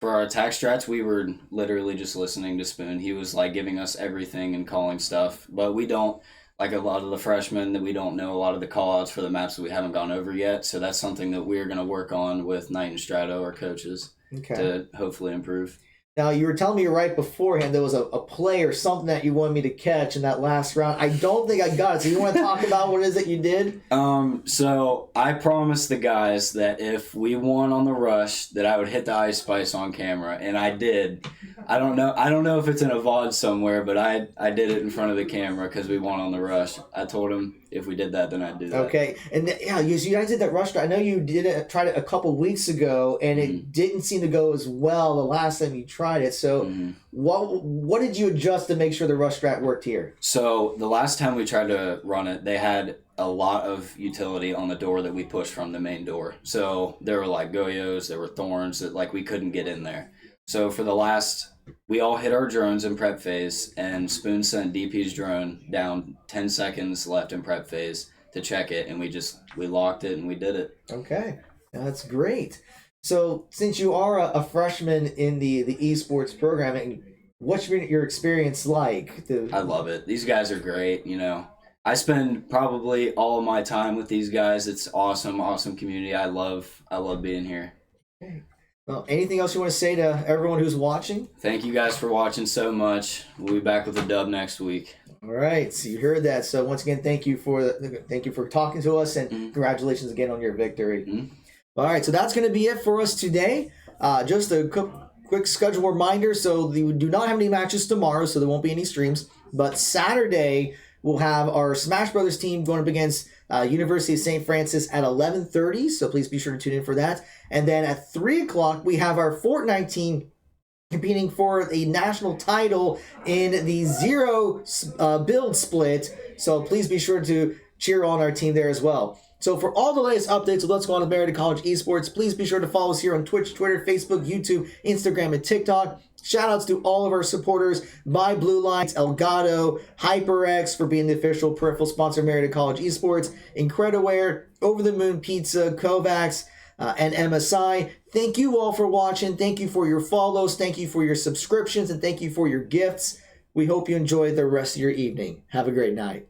for our attack strats, we were literally just listening to Spoon. He was like giving us everything and calling stuff, but we don't, like a lot of the freshmen, that we don't know a lot of the call outs for the maps that we haven't gone over yet. So that's something that we're going to work on with Knight and Strato, our coaches, to hopefully improve. Now, you were telling me right beforehand there was a play or something that you wanted me to catch in that last round. I don't think I got it. So you want to talk about what it is that you did? So I promised the guys that if we won on the rush, that I would hit the ice spice on camera, and I did. I don't know if it's in a VOD somewhere, but I did it in front of the camera because we won on the rush. I told him if we did that, then I'd do that. Okay, and yeah, you guys did that rush. I know you did it, tried it a couple weeks ago, and it didn't seem to go as well the last time you tried it. So what did you adjust to make sure the rush strat worked here? So the last time we tried to run it, they had a lot of utility on the door that we pushed from the main door. So there were like Goyos, there were thorns that like we couldn't get in there. So for the last, we all hit our drones in prep phase, and Spoon sent DP's drone down 10 seconds left in prep phase to check it, and we locked it and we did it. Okay, that's great. So since you are a freshman in the esports programming, what's your experience like? I love it. These guys are great. You know, I spend probably all of my time with these guys. It's awesome community. I love being here. Okay. Well, anything else you want to say to everyone who's watching? Thank you guys for watching so much. We'll be back with a dub next week. All right, so you heard that. So once again, thank you for talking to us, and congratulations again on your victory. All right, so that's going to be it for us today. Just a quick schedule reminder. So we do not have any matches tomorrow, so there won't be any streams. But Saturday, we'll have our Smash Brothers team going up against University of St. Francis at 11:30. So please be sure to tune in for that. And then at 3 o'clock, we have our Fortnite team competing for a national title in the Zero build split. So please be sure to cheer on our team there as well. So for all the latest updates of what's going on at Marietta College Esports, please be sure to follow us here on Twitch, Twitter, Facebook, YouTube, Instagram, and TikTok. Shoutouts to all of our supporters, My Blue Lines, Elgato, HyperX for being the official peripheral sponsor of Marietta College Esports, Incrediware, Over the Moon Pizza, Kovacs, and MSI. Thank you all for watching. Thank you for your follows. Thank you for your subscriptions. And thank you for your gifts. We hope you enjoy the rest of your evening. Have a great night.